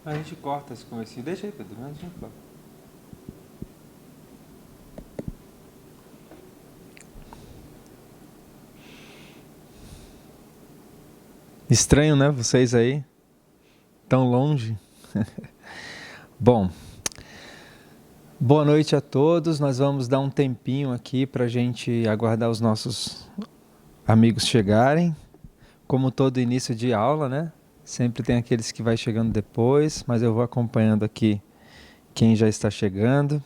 A gente corta esse comecinho. Deixa aí, Pedro. A gente corta. Estranho, né? Vocês aí, tão longe. Bom, boa noite a todos. Nós vamos dar um tempinho aqui para a gente aguardar os nossos amigos chegarem. Como todo início de aula, né? Sempre tem aqueles que vai chegando depois, mas eu vou acompanhando aqui quem já está chegando.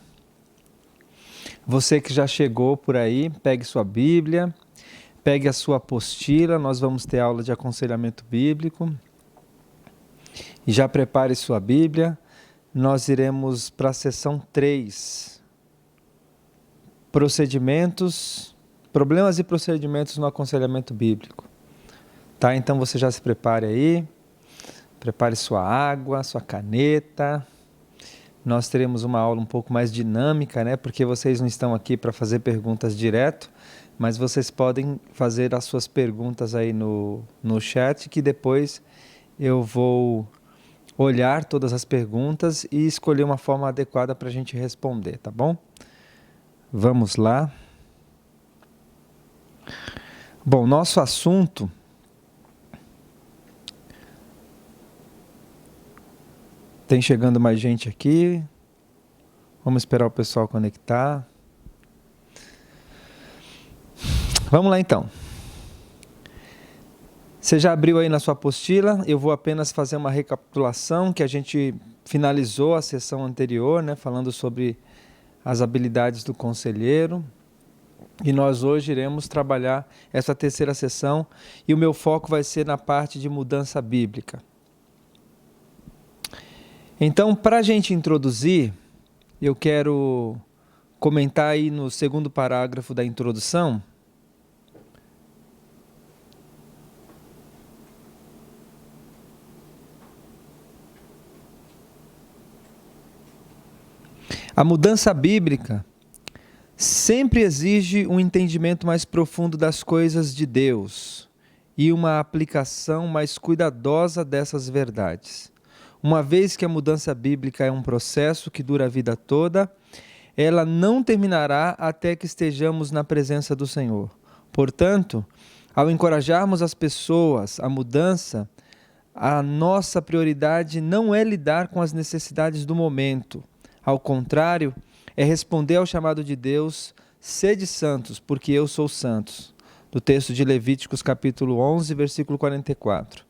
Você que já chegou por aí, pegue sua Bíblia, pegue a sua apostila, nós vamos ter aula de aconselhamento bíblico. E já prepare sua Bíblia, nós iremos para a sessão 3. Problemas e procedimentos no aconselhamento bíblico. Tá? Então você já se prepare aí, prepare sua água, sua caneta. Nós teremos uma aula um pouco mais dinâmica, né? Porque vocês não estão aqui para fazer perguntas direto, mas vocês podem fazer as suas perguntas aí no chat, que depois eu vou olhar todas as perguntas e escolher uma forma adequada para a gente responder, tá bom? Vamos lá. Bom, nosso assunto tem chegando mais gente aqui. Vamos esperar o pessoal conectar. Vamos lá então. Você já abriu aí na sua apostila? Eu vou apenas fazer uma recapitulação que a gente finalizou a sessão anterior, né, falando sobre as habilidades do conselheiro. E nós hoje iremos trabalhar essa terceira sessão e o meu foco vai ser na parte de mudança bíblica. Então, para a gente introduzir, eu quero comentar aí no segundo parágrafo da introdução. A mudança bíblica sempre exige um entendimento mais profundo das coisas de Deus e uma aplicação mais cuidadosa dessas verdades. Uma vez que a mudança bíblica é um processo que dura a vida toda, ela não terminará até que estejamos na presença do Senhor. Portanto, ao encorajarmos as pessoas à mudança, a nossa prioridade não é lidar com as necessidades do momento. Ao contrário, é responder ao chamado de Deus: sede santos, porque eu sou santos. Do texto de Levíticos capítulo 11, versículo 44.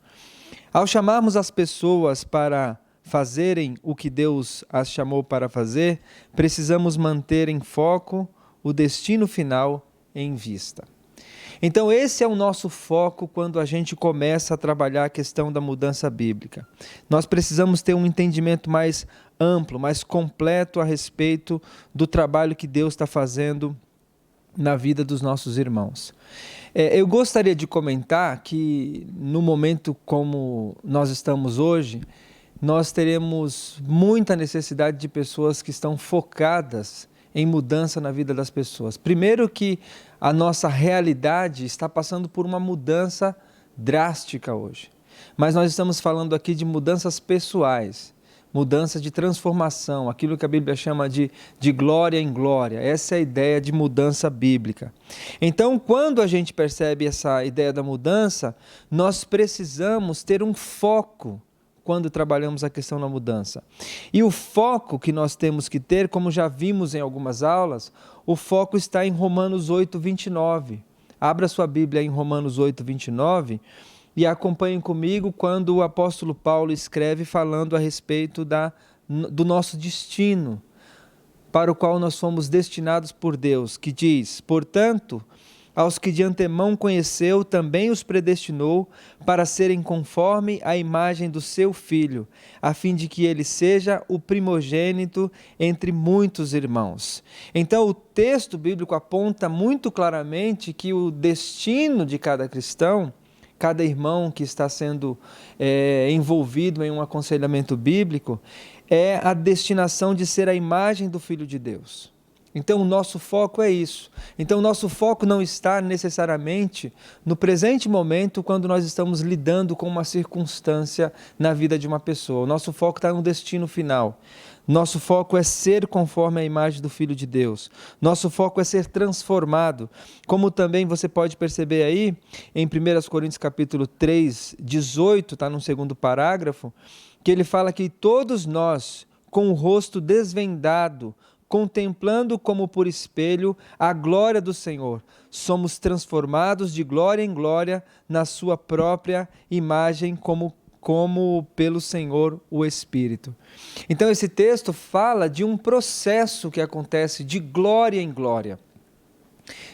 Ao chamarmos as pessoas para fazerem o que Deus as chamou para fazer, precisamos manter em foco o destino final em vista. Então esse é o nosso foco quando a gente começa a trabalhar a questão da mudança bíblica. Nós precisamos ter um entendimento mais amplo, mais completo a respeito do trabalho que Deus está fazendo na vida dos nossos irmãos. Eu gostaria de comentar que no momento como nós estamos hoje, nós teremos muita necessidade de pessoas que estão focadas em mudança na vida das pessoas. Primeiro que a nossa realidade está passando por uma mudança drástica hoje. Mas nós estamos falando aqui de mudanças pessoais, mudança de transformação, aquilo que a Bíblia chama de glória em glória. Essa é a ideia de mudança bíblica. Então, quando a gente percebe essa ideia da mudança, nós precisamos ter um foco quando trabalhamos a questão da mudança. E o foco que nós temos que ter, como já vimos em algumas aulas, o foco está em Romanos 8, 29. Abra sua Bíblia em Romanos 8, 29 e acompanhem comigo quando o apóstolo Paulo escreve falando a respeito do nosso destino, para o qual nós fomos destinados por Deus, que diz: portanto, aos que de antemão conheceu, também os predestinou para serem conforme a imagem do seu Filho, a fim de que ele seja o primogênito entre muitos irmãos. Então, o texto bíblico aponta muito claramente que o destino de cada cristão, cada irmão que está sendo envolvido em um aconselhamento bíblico, é a destinação de ser a imagem do Filho de Deus. Então o nosso foco é isso. Então o nosso foco não está necessariamente no presente momento, quando nós estamos lidando com uma circunstância na vida de uma pessoa. O nosso foco está no destino final. Nosso foco é ser conforme a imagem do Filho de Deus. Nosso foco é ser transformado. Como também você pode perceber aí, em 1 Coríntios capítulo 3, 18, está no segundo parágrafo, que ele fala que todos nós, com o rosto desvendado, contemplando como por espelho a glória do Senhor, somos transformados de glória em glória na sua própria imagem, como pelo Senhor o Espírito. Então esse texto fala de um processo que acontece de glória em glória,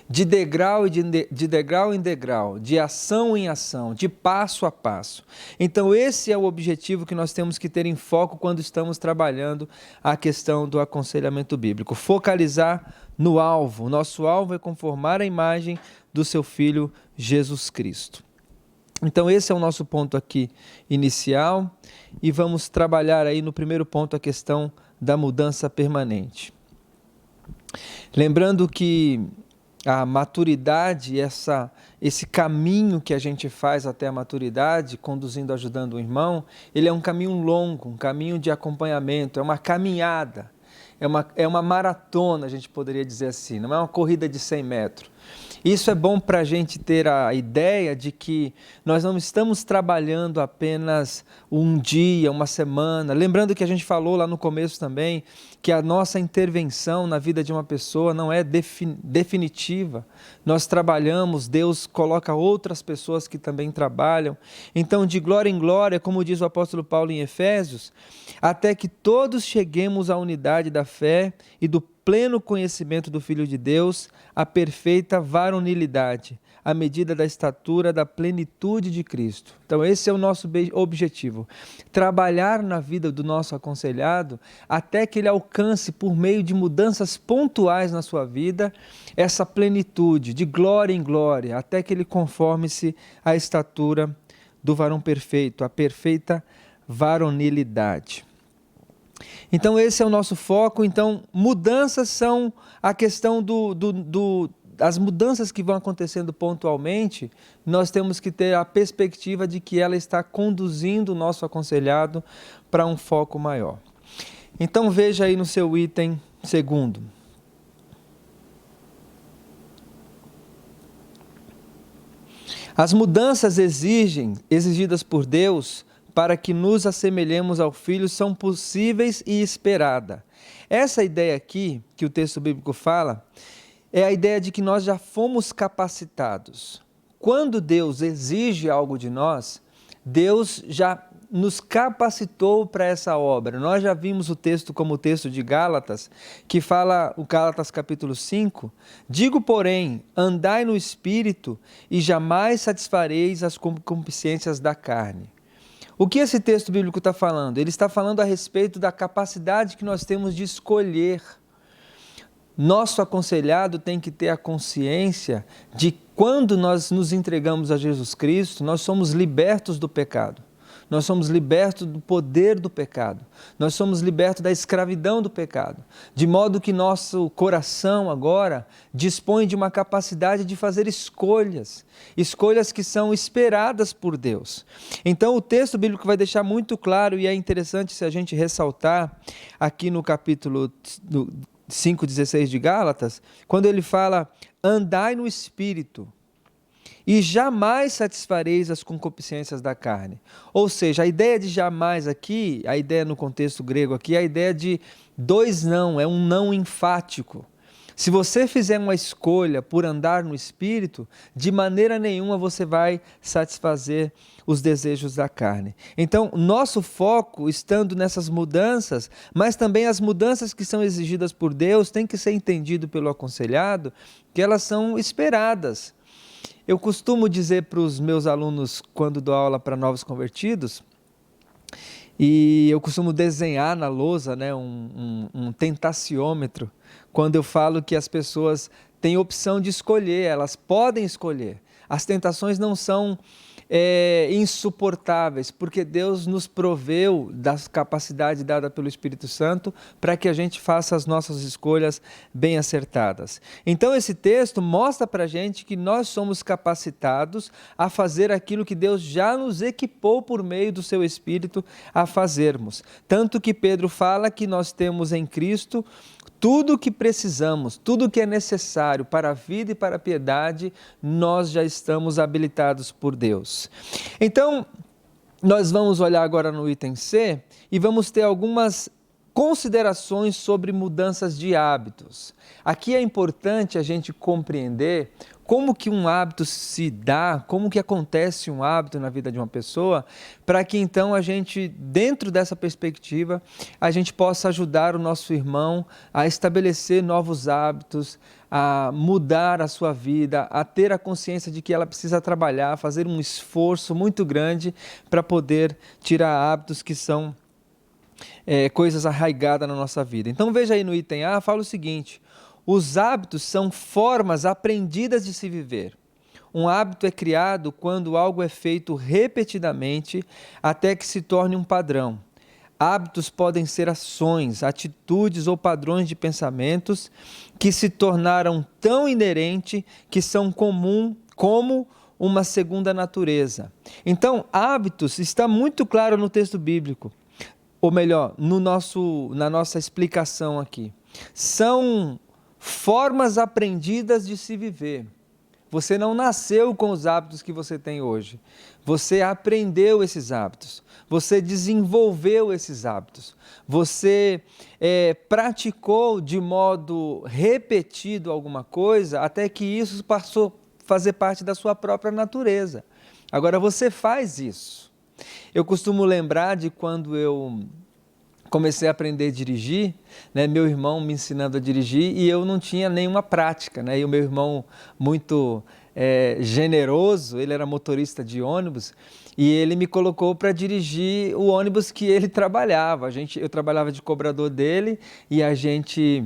de degrau em degrau, de ação em ação, de passo a passo. Então esse é o objetivo que nós temos que ter em foco quando estamos trabalhando a questão do aconselhamento bíblico. Focalizar no alvo. O nosso alvo é conformar a imagem do seu Filho Jesus Cristo. Então esse é o nosso ponto aqui inicial e vamos trabalhar aí no primeiro ponto a questão da mudança permanente. Lembrando que a maturidade, esse caminho que a gente faz até a maturidade, conduzindo, ajudando o irmão, ele é um caminho longo, um caminho de acompanhamento, é uma caminhada, é uma maratona, a gente poderia dizer assim, não é uma corrida de 100 metros. Isso é bom para a gente ter a ideia de que nós não estamos trabalhando apenas um dia, uma semana. Lembrando que a gente falou lá no começo também que a nossa intervenção na vida de uma pessoa não é definitiva. Nós trabalhamos, Deus coloca outras pessoas que também trabalham. Então, de glória em glória, como diz o apóstolo Paulo em Efésios, até que todos cheguemos à unidade da fé e do pleno conhecimento do Filho de Deus, a perfeita varonilidade, à medida da estatura da plenitude de Cristo. Então esse é o nosso objetivo, trabalhar na vida do nosso aconselhado até que ele alcance, por meio de mudanças pontuais na sua vida, essa plenitude de glória em glória, até que ele conforme-se à estatura do varão perfeito, a perfeita varonilidade. Então esse é o nosso foco. Então mudanças são a questão as mudanças que vão acontecendo pontualmente, nós temos que ter a perspectiva de que ela está conduzindo o nosso aconselhado para um foco maior. Então veja aí no seu item segundo. As mudanças exigidas por Deus para que nos assemelhemos ao Filho são possíveis e esperada. Essa ideia aqui, que o texto bíblico fala, é a ideia de que nós já fomos capacitados. Quando Deus exige algo de nós, Deus já nos capacitou para essa obra. Nós já vimos o texto como o texto de Gálatas, que fala, o Gálatas capítulo 5, digo, porém, andai no Espírito e jamais satisfareis as concupiscências da carne. O que esse texto bíblico está falando? Ele está falando a respeito da capacidade que nós temos de escolher. Nosso aconselhado tem que ter a consciência de que quando nós nos entregamos a Jesus Cristo, nós somos libertos do pecado. Nós somos libertos do poder do pecado. Nós somos libertos da escravidão do pecado. De modo que nosso coração agora dispõe de uma capacidade de fazer escolhas. Escolhas que são esperadas por Deus. Então o texto bíblico vai deixar muito claro, e é interessante se a gente ressaltar aqui no capítulo 5,16 de Gálatas, quando ele fala, andai no Espírito, e jamais satisfareis as concupiscências da carne. Ou seja, a ideia de jamais aqui, a ideia no contexto grego aqui, é a ideia de dois não, é um não enfático. Se você fizer uma escolha por andar no Espírito, de maneira nenhuma você vai satisfazer os desejos da carne. Então, nosso foco, estando nessas mudanças, mas também as mudanças que são exigidas por Deus, tem que ser entendido pelo aconselhado, que elas são esperadas. Eu costumo dizer para os meus alunos, quando dou aula para novos convertidos, e eu costumo desenhar na lousa, né, um tentaciômetro, quando eu falo que as pessoas têm opção de escolher, elas podem escolher. As tentações não são insuportáveis, porque Deus nos proveu da capacidade dada pelo Espírito Santo para que a gente faça as nossas escolhas bem acertadas. Então esse texto mostra para a gente que nós somos capacitados a fazer aquilo que Deus já nos equipou por meio do seu Espírito a fazermos. Tanto que Pedro fala que nós temos em Cristo tudo o que precisamos, tudo o que é necessário para a vida e para a piedade, nós já estamos habilitados por Deus. Então, nós vamos olhar agora no item C e vamos ter algumas considerações sobre mudanças de hábitos. Aqui é importante a gente compreender como que um hábito se dá, como que acontece um hábito na vida de uma pessoa, para que então a gente, dentro dessa perspectiva, a gente possa ajudar o nosso irmão a estabelecer novos hábitos, a mudar a sua vida, a ter a consciência de que ela precisa trabalhar, fazer um esforço muito grande para poder tirar hábitos que são coisas arraigadas na nossa vida. Então veja aí no item A, fala o seguinte: os hábitos são formas aprendidas de se viver. Um hábito é criado quando algo é feito repetidamente até que se torne um padrão. Hábitos podem ser ações, atitudes ou padrões de pensamentos que se tornaram tão inerentes que são comum como uma segunda natureza. Então, hábitos está muito claro no texto bíblico, ou melhor, na nossa explicação aqui. São formas aprendidas de se viver. Você não nasceu com os hábitos que você tem hoje. Você aprendeu esses hábitos. Você desenvolveu esses hábitos. Você praticou de modo repetido alguma coisa até que isso passou a fazer parte da sua própria natureza. Agora você faz isso. Eu costumo lembrar de quando eu comecei a aprender a dirigir, né, meu irmão me ensinando a dirigir e eu não tinha nenhuma prática, né, e o meu irmão muito generoso, ele era motorista de ônibus e ele me colocou para dirigir o ônibus que ele trabalhava. Eu trabalhava de cobrador dele e a gente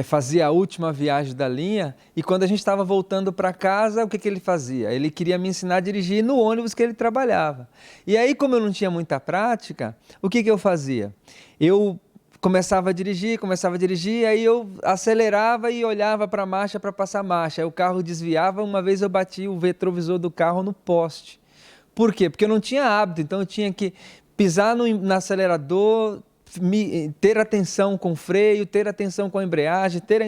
fazia a última viagem da linha e quando a gente estava voltando para casa, o que ele fazia? Ele queria me ensinar a dirigir no ônibus que ele trabalhava. E aí, como eu não tinha muita prática, o que eu fazia? Eu começava a dirigir, aí eu acelerava e olhava para a marcha para passar marcha. Aí o carro desviava, uma vez eu bati o retrovisor do carro no poste. Por quê? Porque eu não tinha hábito, então eu tinha que pisar no acelerador, ter atenção com o freio, ter atenção com a embreagem, ter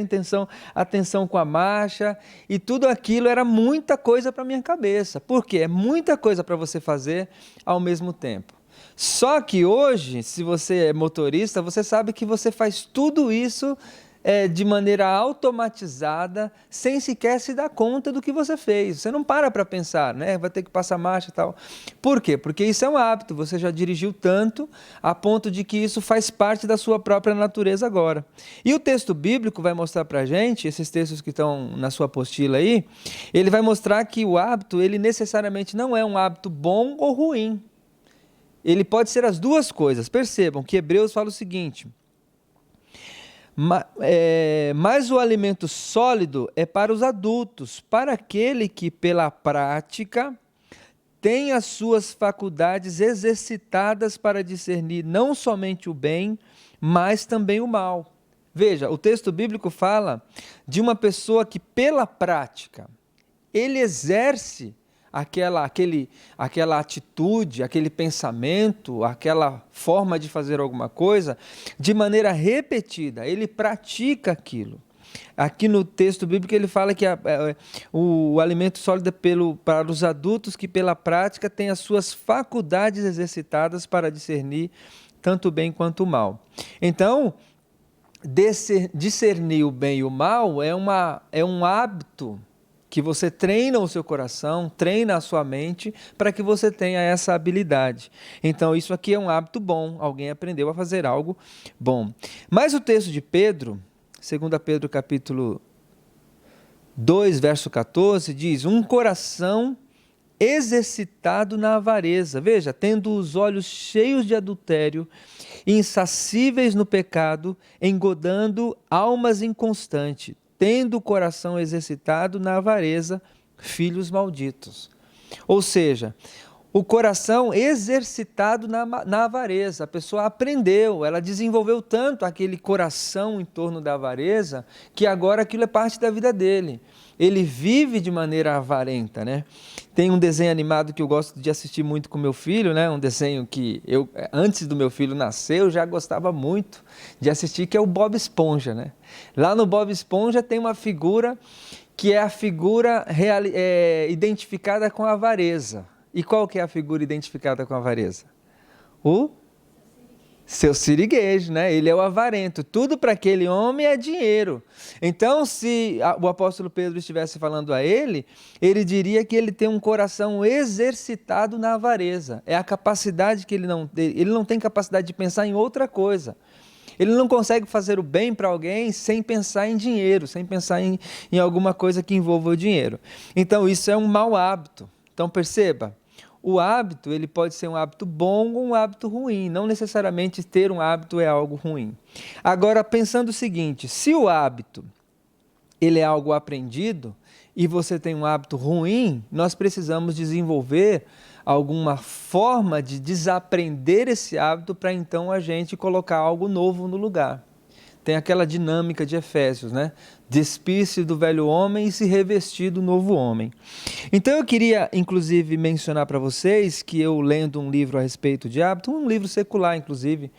atenção com a marcha, e tudo aquilo era muita coisa para a minha cabeça. Por quê? É muita coisa para você fazer ao mesmo tempo. Só que hoje, se você é motorista, você sabe que você faz tudo isso de maneira automatizada, sem sequer se dar conta do que você fez. Você não para pensar, né? Vai ter que passar marcha e tal. Por quê? Porque isso é um hábito, você já dirigiu tanto a ponto de que isso faz parte da sua própria natureza agora. E o texto bíblico vai mostrar para a gente, esses textos que estão na sua apostila aí, ele vai mostrar que o hábito, ele necessariamente não é um hábito bom ou ruim. Ele pode ser as duas coisas. Percebam que Hebreus fala o seguinte: mas o alimento sólido é para os adultos, para aquele que pela prática tem as suas faculdades exercitadas para discernir não somente o bem, mas também o mal. Veja, o texto bíblico fala de uma pessoa que pela prática, ele exerce aquela atitude, aquele pensamento, aquela forma de fazer alguma coisa de maneira repetida, ele pratica aquilo. Aqui no texto bíblico ele fala que o alimento sólido é para os adultos que pela prática têm as suas faculdades exercitadas para discernir tanto o bem quanto o mal. Então, discernir o bem e o mal é um hábito que você treina o seu coração, treina a sua mente para que você tenha essa habilidade. Então isso aqui é um hábito bom, alguém aprendeu a fazer algo bom. Mas o texto de Pedro, 2 Pedro capítulo 2, verso 14, diz: um coração exercitado na avareza, veja, tendo os olhos cheios de adultério, insacíveis no pecado, engodando almas inconstantes, tendo o coração exercitado na avareza, filhos malditos. Ou seja, o coração exercitado na avareza. A pessoa aprendeu, ela desenvolveu tanto aquele coração em torno da avareza, que agora aquilo é parte da vida dele. Ele vive de maneira avarenta, né? Tem um desenho animado que eu gosto de assistir muito com meu filho, né? Um desenho que eu, antes do meu filho nascer, eu já gostava muito de assistir, que é o Bob Esponja, né? Lá no Bob Esponja tem uma figura que é a figura identificada com a avareza. E qual que é a figura identificada com a avareza? O seu siriguejo, né? Ele é o avarento. Tudo para aquele homem é dinheiro. Então, se o apóstolo Pedro estivesse falando a ele, ele diria que ele tem um coração exercitado na avareza. É a capacidade que ele não tem capacidade de pensar em outra coisa. Ele não consegue fazer o bem para alguém sem pensar em dinheiro, sem pensar em alguma coisa que envolva o dinheiro. Então, isso é um mau hábito. Então, perceba, o hábito ele pode ser um hábito bom ou um hábito ruim. Não necessariamente ter um hábito é algo ruim. Agora, pensando o seguinte, se o hábito ele é algo aprendido e você tem um hábito ruim, nós precisamos desenvolver alguma forma de desaprender esse hábito para então a gente colocar algo novo no lugar. Tem aquela dinâmica de Efésios, né? Despir-se do velho homem e se revestir do novo homem. Então eu queria, inclusive, mencionar para vocês que eu lendo um livro a respeito de hábito, um livro secular, inclusive,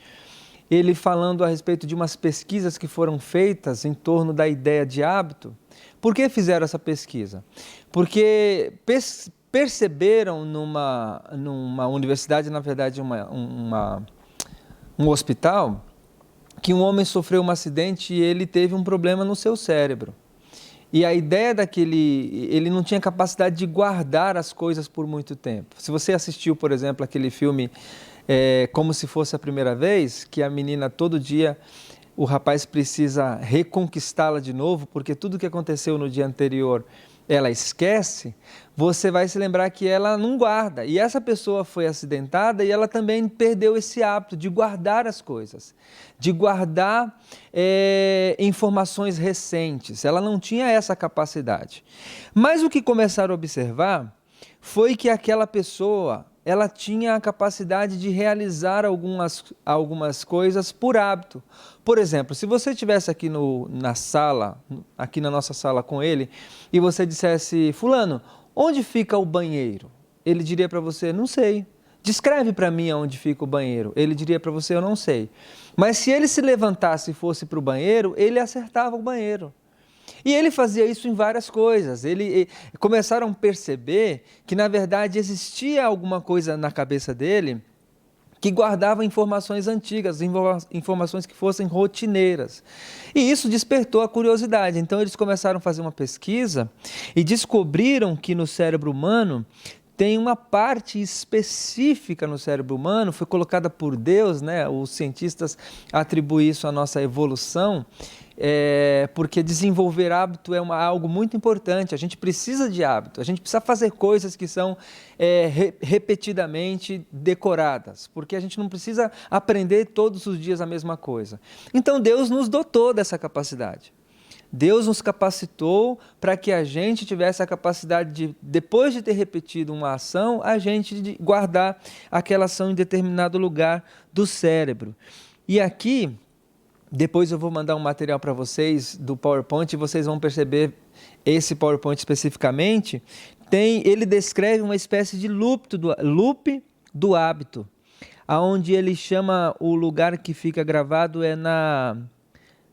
ele falando a respeito de umas pesquisas que foram feitas em torno da ideia de hábito. Por que fizeram essa pesquisa? Porque perceberam numa universidade, na verdade um hospital, que um homem sofreu um acidente e ele teve um problema no seu cérebro. E a ideia ele não tinha capacidade de guardar as coisas por muito tempo. Se você assistiu, por exemplo, aquele filme Como Se Fosse a Primeira Vez, que a menina todo dia, o rapaz precisa reconquistá-la de novo, porque tudo que aconteceu no dia anterior ela esquece, você vai se lembrar que ela não guarda. E essa pessoa foi acidentada e ela também perdeu esse hábito de guardar as coisas, de guardar informações recentes. Ela não tinha essa capacidade. Mas o que começaram a observar foi que aquela pessoa ela tinha a capacidade de realizar algumas coisas por hábito. Por exemplo, se você estivesse aqui na sala, aqui na nossa sala com ele, e você dissesse, fulano, onde fica o banheiro? Ele diria para você, não sei. Descreve para mim onde fica o banheiro. Ele diria para você, eu não sei. Mas se ele se levantasse e fosse para o banheiro, ele acertava o banheiro. E ele fazia isso em várias coisas. Começaram a perceber que, na verdade, existia alguma coisa na cabeça dele que guardava informações antigas, informações que fossem rotineiras. E isso despertou a curiosidade. Então, eles começaram a fazer uma pesquisa e descobriram que no cérebro humano tem uma parte específica no cérebro humano, foi colocada por Deus, né? Os cientistas atribuem isso à nossa evolução, porque desenvolver hábito é algo muito importante. A gente precisa de hábito, a gente precisa fazer coisas que são repetidamente decoradas, porque a gente não precisa aprender todos os dias a mesma coisa. Então Deus nos dotou dessa capacidade. Deus nos capacitou para que a gente tivesse a capacidade de, depois de ter repetido uma ação, a gente guardar aquela ação em determinado lugar do cérebro. E aqui, depois eu vou mandar um material para vocês do PowerPoint e vocês vão perceber esse PowerPoint especificamente. Ele descreve uma espécie de loop do hábito, onde ele chama o lugar que fica gravado na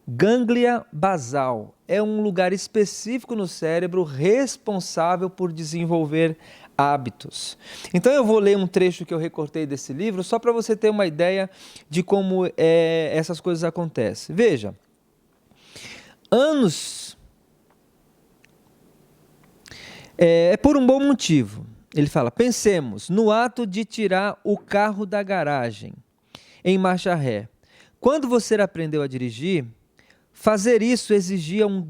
gânglia basal. É um lugar específico no cérebro responsável por desenvolver hábitos. Então eu vou ler um trecho que eu recortei desse livro só para você ter uma ideia de como essas coisas acontecem. Veja, é por um bom motivo. Ele fala, pensemos no ato de tirar o carro da garagem em marcha ré. Quando você aprendeu a dirigir, fazer isso exigia uma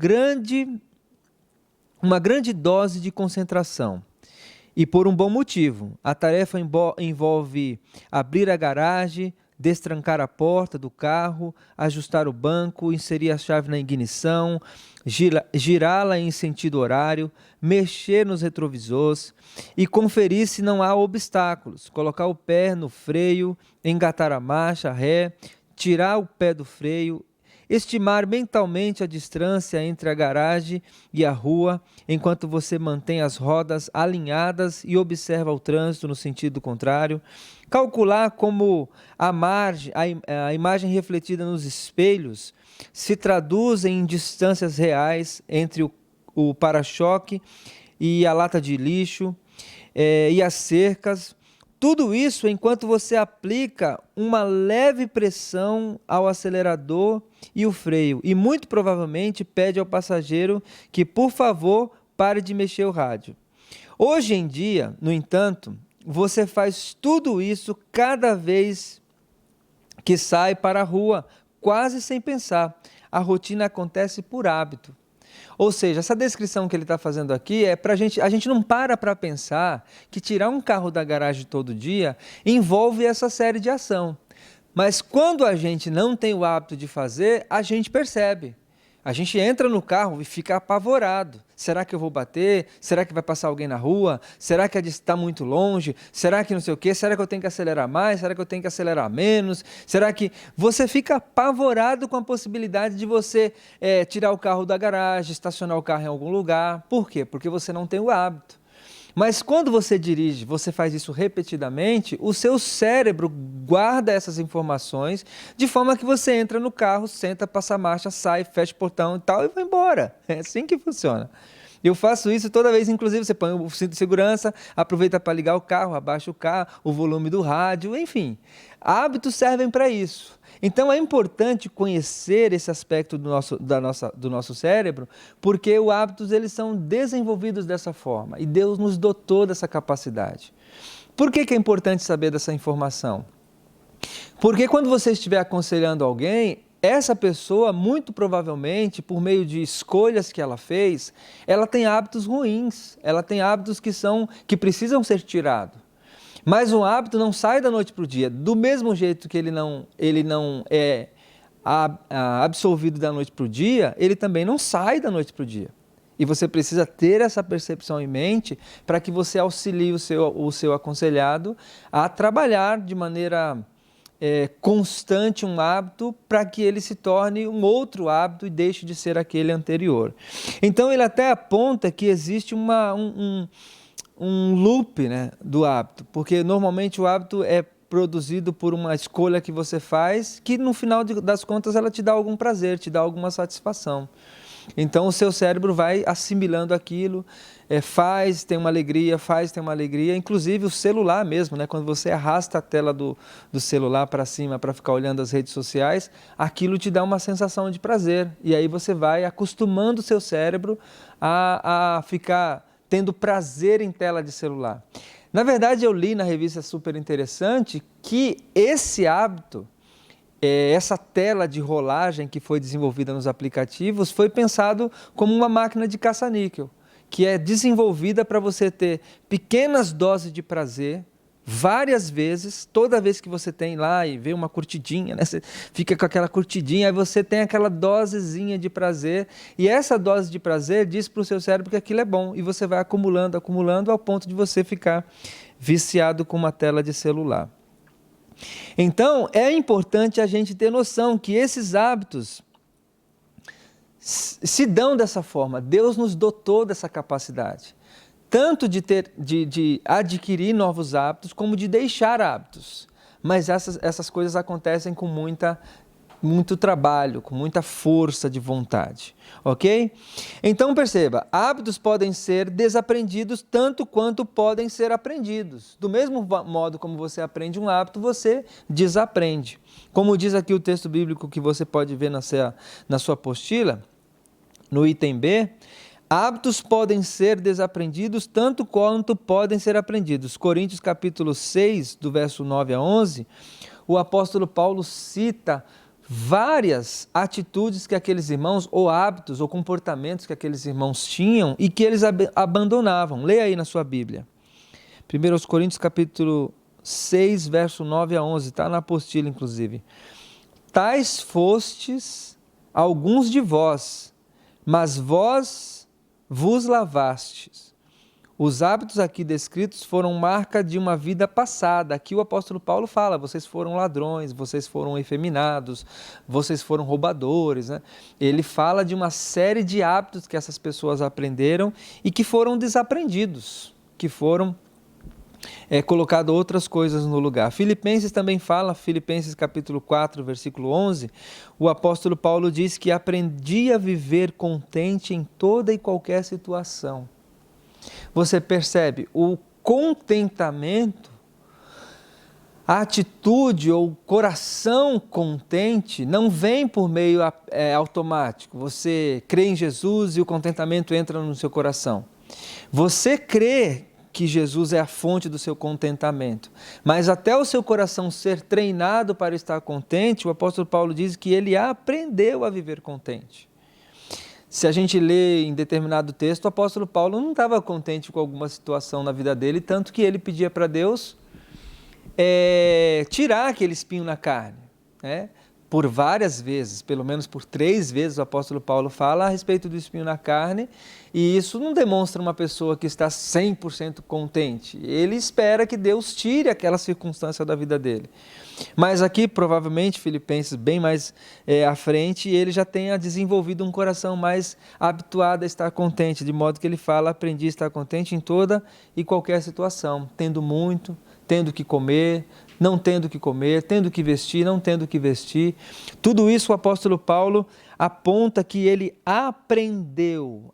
grande dose de concentração. E por um bom motivo. A tarefa envolve abrir a garagem, destrancar a porta do carro, ajustar o banco, inserir a chave na ignição, girá-la em sentido horário, mexer nos retrovisores e conferir se não há obstáculos, colocar o pé no freio, engatar a marcha, ré, tirar o pé do freio, estimar mentalmente a distância entre a garagem e a rua, enquanto você mantém as rodas alinhadas e observa o trânsito no sentido contrário, calcular como a imagem refletida nos espelhos se traduz em distâncias reais entre o para-choque e a lata de lixo e as cercas. Tudo isso enquanto você aplica uma leve pressão ao acelerador e o freio e muito provavelmente pede ao passageiro que, por favor, pare de mexer o rádio. Hoje em dia, no entanto, você faz tudo isso cada vez que sai para a rua, quase sem pensar. A rotina acontece por hábito. Ou seja, essa descrição que ele está fazendo aqui é para a gente não para pensar que tirar um carro da garagem todo dia envolve essa série de ação. Mas quando a gente não tem o hábito de fazer, a gente percebe. A gente entra no carro e fica apavorado. Será que eu vou bater? Será que vai passar alguém na rua? Será que está muito longe? Será que não sei o quê? Será que eu tenho que acelerar mais? Será que eu tenho que acelerar menos? Será que... Você fica apavorado com a possibilidade de você tirar o carro da garagem, estacionar o carro em algum lugar. Por quê? Porque você não tem o hábito. Mas quando você dirige, você faz isso repetidamente, o seu cérebro guarda essas informações de forma que você entra no carro, senta, passa a marcha, sai, fecha o portão e tal e vai embora. É assim que funciona. Eu faço isso toda vez, inclusive você põe o cinto de segurança, aproveita para ligar o carro, abaixa o carro, o volume do rádio, enfim. Hábitos servem para isso. Então é importante conhecer esse aspecto do nosso cérebro, porque os hábitos eles são desenvolvidos dessa forma e Deus nos dotou dessa capacidade. Por que é importante saber dessa informação? Porque quando você estiver aconselhando alguém, essa pessoa, muito provavelmente, por meio de escolhas que ela fez, ela tem hábitos ruins, ela tem hábitos que precisam ser tirados. Mas um hábito não sai da noite para o dia. Do mesmo jeito que ele não é absolvido da noite para o dia, ele também não sai da noite para o dia. E você precisa ter essa percepção em mente para que você auxilie o seu aconselhado a trabalhar de maneira constante um hábito para que ele se torne um outro hábito e deixe de ser aquele anterior. Então ele até aponta que existe um loop, né, do hábito, porque normalmente o hábito é produzido por uma escolha que você faz, que no final das contas ela te dá algum prazer, te dá alguma satisfação. Então o seu cérebro vai assimilando aquilo, tem uma alegria, tem uma alegria, inclusive o celular mesmo, né? Quando você arrasta a tela do celular para cima para ficar olhando as redes sociais, aquilo te dá uma sensação de prazer, e aí você vai acostumando o seu cérebro a ficar tendo prazer em tela de celular. Na verdade, eu li na revista Super Interessante que esse hábito, essa tela de rolagem que foi desenvolvida nos aplicativos, foi pensado como uma máquina de caça-níquel, que é desenvolvida para você ter pequenas doses de prazer, várias vezes, toda vez que você tem lá e vê uma curtidinha, né? Você fica com aquela curtidinha, aí você tem aquela dosezinha de prazer, e essa dose de prazer diz para o seu cérebro que aquilo é bom, e você vai acumulando, ao ponto de você ficar viciado com uma tela de celular. Então, é importante a gente ter noção que esses hábitos se dão dessa forma. Deus nos dotou dessa capacidade, tanto de adquirir novos hábitos, como de deixar hábitos. Mas essas coisas acontecem com muito trabalho, com muita força de vontade, ok? Então perceba, hábitos podem ser desaprendidos tanto quanto podem ser aprendidos. Do mesmo modo como você aprende um hábito, você desaprende. Como diz aqui o texto bíblico que você pode ver na sua apostila, no item B, hábitos podem ser desaprendidos tanto quanto podem ser aprendidos. Coríntios capítulo 6, do verso 9 a 11, o apóstolo Paulo cita várias atitudes que aqueles irmãos, ou hábitos, ou comportamentos que aqueles irmãos tinham e que eles abandonavam. Leia aí na sua Bíblia. 1 Coríntios capítulo 6, verso 9 a 11, está na apostila inclusive. Tais fostes alguns de vós, mas vós vos lavastes. Os hábitos aqui descritos foram marca de uma vida passada. Aqui o apóstolo Paulo fala, vocês foram ladrões, vocês foram efeminados, vocês foram roubadores, né? Ele fala de uma série de hábitos que essas pessoas aprenderam e que foram desaprendidos, que foram colocado outras coisas no lugar. Filipenses também fala, Filipenses capítulo 4, versículo 11, o apóstolo Paulo diz que aprendi a viver contente em toda e qualquer situação. Você percebe, o contentamento, a atitude ou coração contente não vem por meio automático. Você crê em Jesus e o contentamento entra no seu coração. Você crê que Jesus é a fonte do seu contentamento, mas até o seu coração ser treinado para estar contente, o apóstolo Paulo diz que ele aprendeu a viver contente. Se a gente lê em determinado texto, o apóstolo Paulo não estava contente com alguma situação na vida dele, tanto que ele pedia para Deus tirar aquele espinho na carne, né? Por várias vezes, pelo menos por 3 vezes o apóstolo Paulo fala a respeito do espinho na carne, e isso não demonstra uma pessoa que está 100% contente. Ele espera que Deus tire aquela circunstância da vida dele. Mas aqui, provavelmente, Filipenses, bem mais à frente, ele já tenha desenvolvido um coração mais habituado a estar contente, de modo que ele fala, aprendi a estar contente em toda e qualquer situação, tendo muito, tendo que comer, não tendo que comer, tendo que vestir, não tendo que vestir. Tudo isso o apóstolo Paulo aponta que ele aprendeu.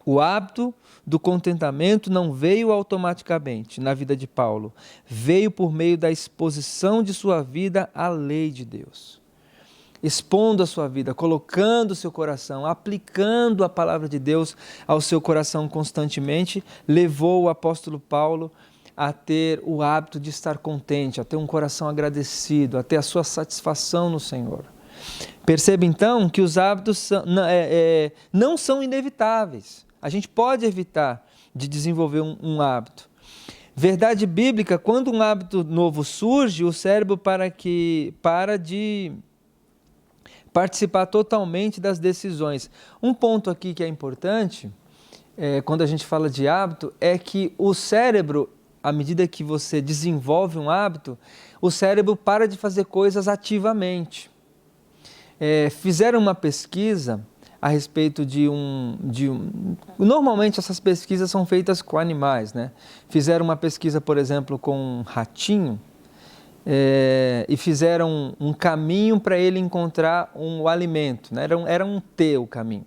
O hábito do contentamento não veio automaticamente na vida de Paulo, veio por meio da exposição de sua vida à lei de Deus. Expondo a sua vida, colocando o seu coração, aplicando a palavra de Deus ao seu coração constantemente, levou o apóstolo Paulo a ter o hábito de estar contente, a ter um coração agradecido, a ter a sua satisfação no Senhor. Perceba então que os hábitos não são inevitáveis. A gente pode evitar de desenvolver um hábito. Verdade bíblica, quando um hábito novo surge, o cérebro para de participar totalmente das decisões. Um ponto aqui que é importante, quando a gente fala de hábito, é que o cérebro, à medida que você desenvolve um hábito, o cérebro para de fazer coisas ativamente. Fizeram uma pesquisa a respeito Normalmente essas pesquisas são feitas com animais, né? Fizeram uma pesquisa, por exemplo, com um ratinho e fizeram um caminho para ele encontrar um alimento, né? Era um T o caminho.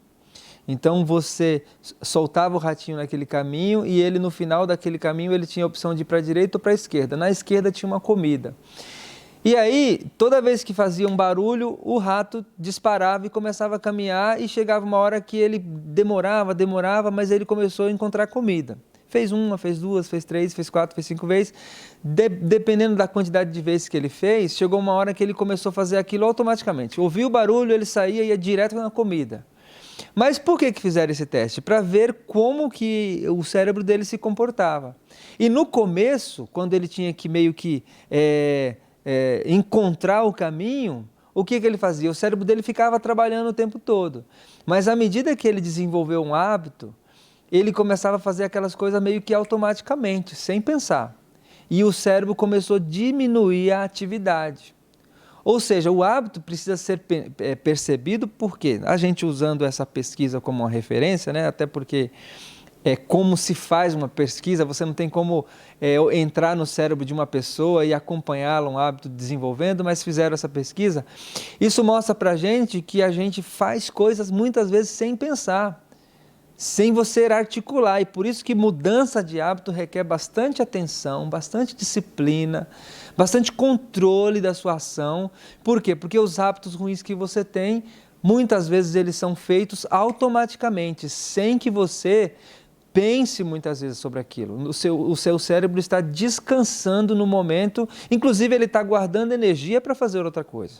Então você soltava o ratinho naquele caminho e ele no final daquele caminho ele tinha a opção de ir para a direita ou para a esquerda. Na esquerda tinha uma comida. E aí, toda vez que fazia um barulho, o rato disparava e começava a caminhar e chegava uma hora que ele demorava, mas ele começou a encontrar comida. Fez 1, fez 2, fez 3, fez 4, fez 5 vezes. Dependendo da quantidade de vezes que ele fez, chegou uma hora que ele começou a fazer aquilo automaticamente. Ouvia o barulho, ele saía e ia direto na comida. Mas por que fizeram esse teste? Para ver como que o cérebro dele se comportava. E no começo, quando ele tinha que meio que encontrar o caminho, o que ele fazia? O cérebro dele ficava trabalhando o tempo todo. Mas à medida que ele desenvolveu um hábito, ele começava a fazer aquelas coisas meio que automaticamente, sem pensar. E o cérebro começou a diminuir a atividade. Ou seja, o hábito precisa ser percebido porque a gente usando essa pesquisa como uma referência, né? Até porque como se faz uma pesquisa, você não tem como entrar no cérebro de uma pessoa e acompanhá-la, um hábito desenvolvendo, mas fizeram essa pesquisa. Isso mostra para a gente que a gente faz coisas muitas vezes sem pensar, sem você articular, e por isso que mudança de hábito requer bastante atenção, bastante disciplina, bastante controle da sua ação. Por quê? Porque os hábitos ruins que você tem, muitas vezes eles são feitos automaticamente, sem que você pense muitas vezes sobre aquilo. O seu cérebro está descansando no momento, inclusive ele está guardando energia para fazer outra coisa.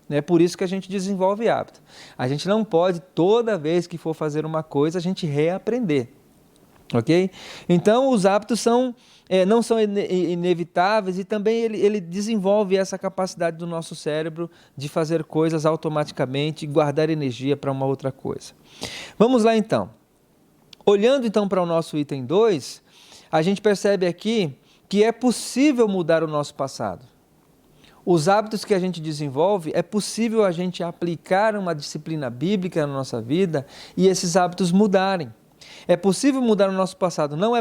É por isso que a gente desenvolve hábito. A gente não pode, toda vez que for fazer uma coisa, a gente reaprender. Ok? Então, os hábitos não são inevitáveis e também ele desenvolve essa capacidade do nosso cérebro de fazer coisas automaticamente e guardar energia para uma outra coisa. Vamos lá então. Olhando então para o nosso item 2, a gente percebe aqui que é possível mudar o nosso passado. Os hábitos que a gente desenvolve, é possível a gente aplicar uma disciplina bíblica na nossa vida e esses hábitos mudarem. É possível mudar o nosso passado, não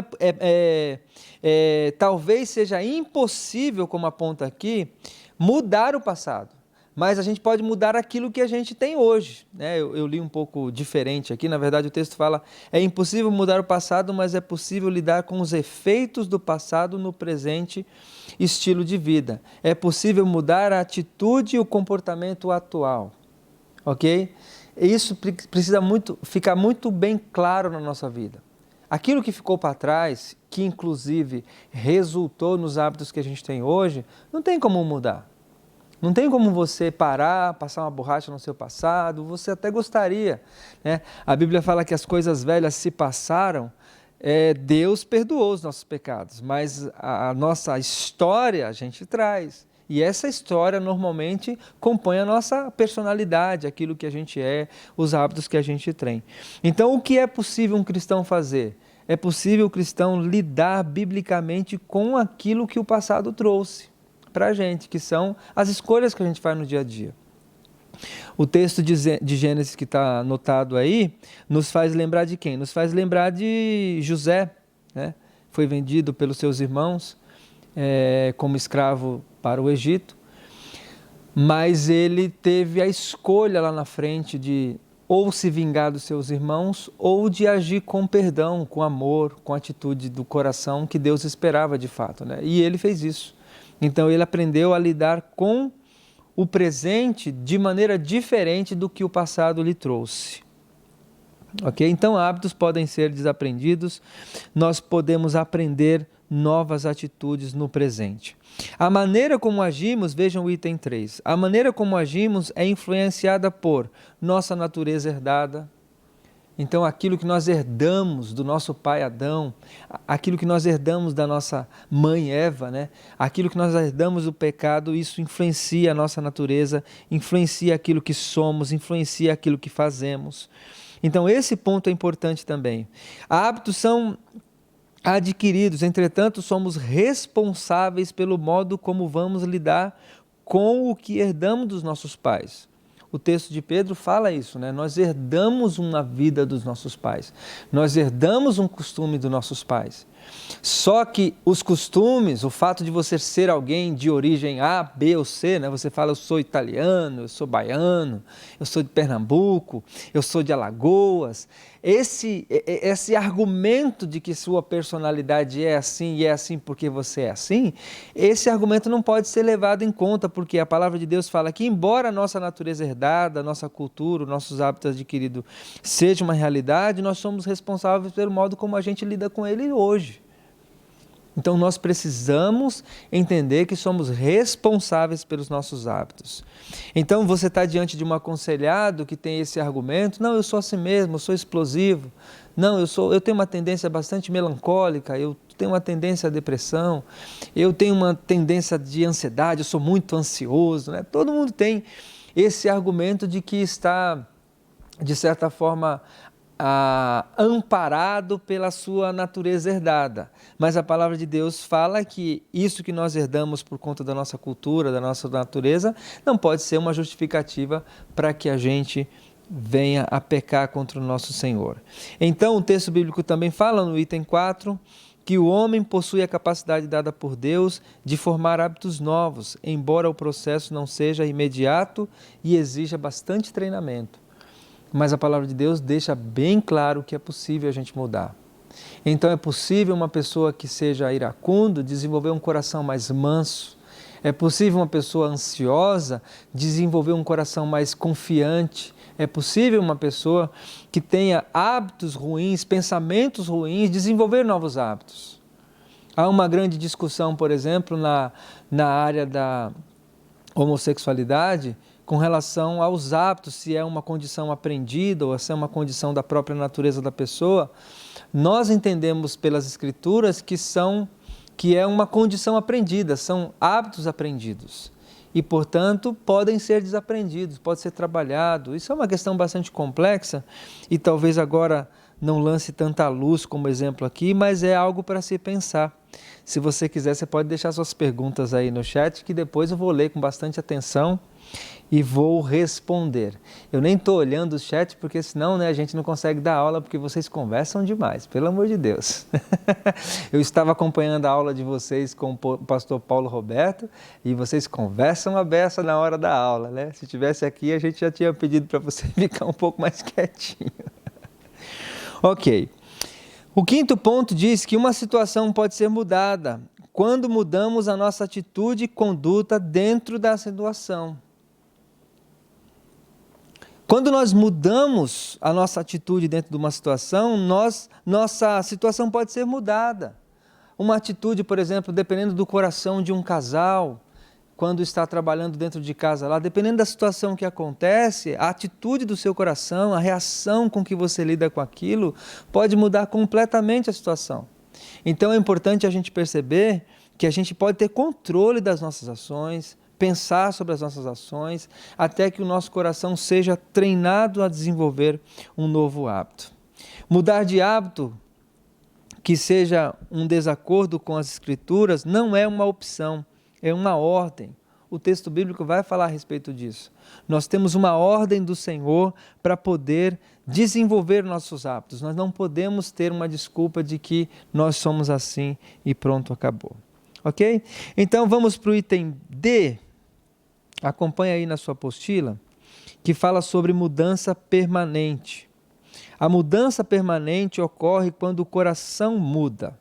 talvez seja impossível, como aponta aqui, mudar o passado, mas a gente pode mudar aquilo que a gente tem hoje, né? Eu li um pouco diferente aqui, na verdade o texto fala, é impossível mudar o passado, mas é possível lidar com os efeitos do passado no presente estilo de vida. É possível mudar a atitude e o comportamento atual, ok? Isso precisa ficar muito bem claro na nossa vida. Aquilo que ficou para trás, que inclusive resultou nos hábitos que a gente tem hoje, não tem como mudar. Não tem como você parar, passar uma borracha no seu passado, você até gostaria, né? A Bíblia fala que as coisas velhas se passaram, Deus perdoou os nossos pecados, mas a nossa história a gente traz. E essa história normalmente compõe a nossa personalidade, aquilo que a gente é, os hábitos que a gente tem. Então, o que é possível um cristão fazer? É possível o cristão lidar biblicamente com aquilo que o passado trouxe para a gente, que são as escolhas que a gente faz no dia a dia. O texto de Gênesis que está anotado aí, nos faz lembrar de quem? Nos faz lembrar de José, né? Foi vendido pelos seus irmãos como escravo para o Egito, mas ele teve a escolha lá na frente de ou se vingar dos seus irmãos ou de agir com perdão, com amor, com atitude do coração que Deus esperava de fato, né? E ele fez isso. Então ele aprendeu a lidar com o presente de maneira diferente do que o passado lhe trouxe. Ok? Então hábitos podem ser desaprendidos, nós podemos aprender novas atitudes no presente. A maneira como agimos, vejam o item 3, a maneira como agimos é influenciada por nossa natureza herdada. Então aquilo que nós herdamos do nosso pai Adão, aquilo que nós herdamos da nossa mãe Eva, né? Aquilo que nós herdamos do pecado, isso influencia a nossa natureza, influencia aquilo que somos, influencia aquilo que fazemos. Então esse ponto é importante também. Hábitos são adquiridos, entretanto somos responsáveis pelo modo como vamos lidar com o que herdamos dos nossos pais. O texto de Pedro fala isso, né? Nós herdamos uma vida dos nossos pais, nós herdamos um costume dos nossos pais. Só que os costumes, o fato de você ser alguém de origem A, B ou C, né? Você fala, eu sou italiano, eu sou baiano, eu sou de Pernambuco, eu sou de Alagoas. Esse argumento de que sua personalidade é assim e é assim porque você é assim, esse argumento não pode ser levado em conta, porque a palavra de Deus fala que embora a nossa natureza herdada, a nossa cultura, os nossos hábitos adquiridos seja uma realidade, nós somos responsáveis pelo modo como a gente lida com ele hoje. Então nós precisamos entender que somos responsáveis pelos nossos hábitos. Então você está diante de um aconselhado que tem esse argumento, não, eu sou assim mesmo, eu sou explosivo, não, eu tenho uma tendência bastante melancólica, eu tenho uma tendência à depressão, eu tenho uma tendência de ansiedade, eu sou muito ansioso, né? Todo mundo tem esse argumento de que está, de certa forma, amparado pela sua natureza herdada, mas a palavra de Deus fala que isso que nós herdamos por conta da nossa cultura, da nossa natureza, não pode ser uma justificativa para que a gente venha a pecar contra o nosso Senhor. Então o texto bíblico também fala no item 4, que o homem possui a capacidade dada por Deus de formar hábitos novos, embora o processo não seja imediato e exija bastante treinamento. Mas a palavra de Deus deixa bem claro que é possível a gente mudar. Então é possível uma pessoa que seja iracundo desenvolver um coração mais manso. É possível uma pessoa ansiosa desenvolver um coração mais confiante. É possível uma pessoa que tenha hábitos ruins, pensamentos ruins, desenvolver novos hábitos. Há uma grande discussão, por exemplo, na área da homossexualidade, com relação aos hábitos, se é uma condição aprendida ou se é uma condição da própria natureza da pessoa, nós entendemos pelas Escrituras que é uma condição aprendida, são hábitos aprendidos. E, portanto, podem ser desaprendidos, pode ser trabalhado. Isso é uma questão bastante complexa e talvez agora não lance tanta luz como exemplo aqui, mas é algo para se pensar. Se você quiser, você pode deixar suas perguntas aí no chat, que depois eu vou ler com bastante atenção e vou responder. Eu nem estou olhando o chat, porque senão, né, a gente não consegue dar aula, porque vocês conversam demais, pelo amor de Deus. Eu estava acompanhando a aula de vocês com o pastor Paulo Roberto, e vocês conversam a beça na hora da aula, né? Se tivesse aqui, a gente já tinha pedido para você ficar um pouco mais quietinho. Ok. O quinto ponto diz que uma situação pode ser mudada quando mudamos a nossa atitude e conduta dentro da situação. Quando nós mudamos a nossa atitude dentro de uma situação, nossa situação pode ser mudada. Uma atitude, por exemplo, dependendo do coração de um casal, quando está trabalhando dentro de casa lá, dependendo da situação que acontece, a atitude do seu coração, a reação com que você lida com aquilo, pode mudar completamente a situação. Então é importante a gente perceber que a gente pode ter controle das nossas ações, pensar sobre as nossas ações, até que o nosso coração seja treinado a desenvolver um novo hábito. Mudar de hábito que seja um desacordo com as Escrituras não é uma opção, é uma ordem. O texto bíblico vai falar a respeito disso. Nós temos uma ordem do Senhor para poder desenvolver nossos hábitos. Nós não podemos ter uma desculpa de que nós somos assim e pronto, acabou. Ok? Então vamos para o item D. Acompanha aí na sua apostila, que fala sobre mudança permanente. A mudança permanente ocorre quando o coração muda.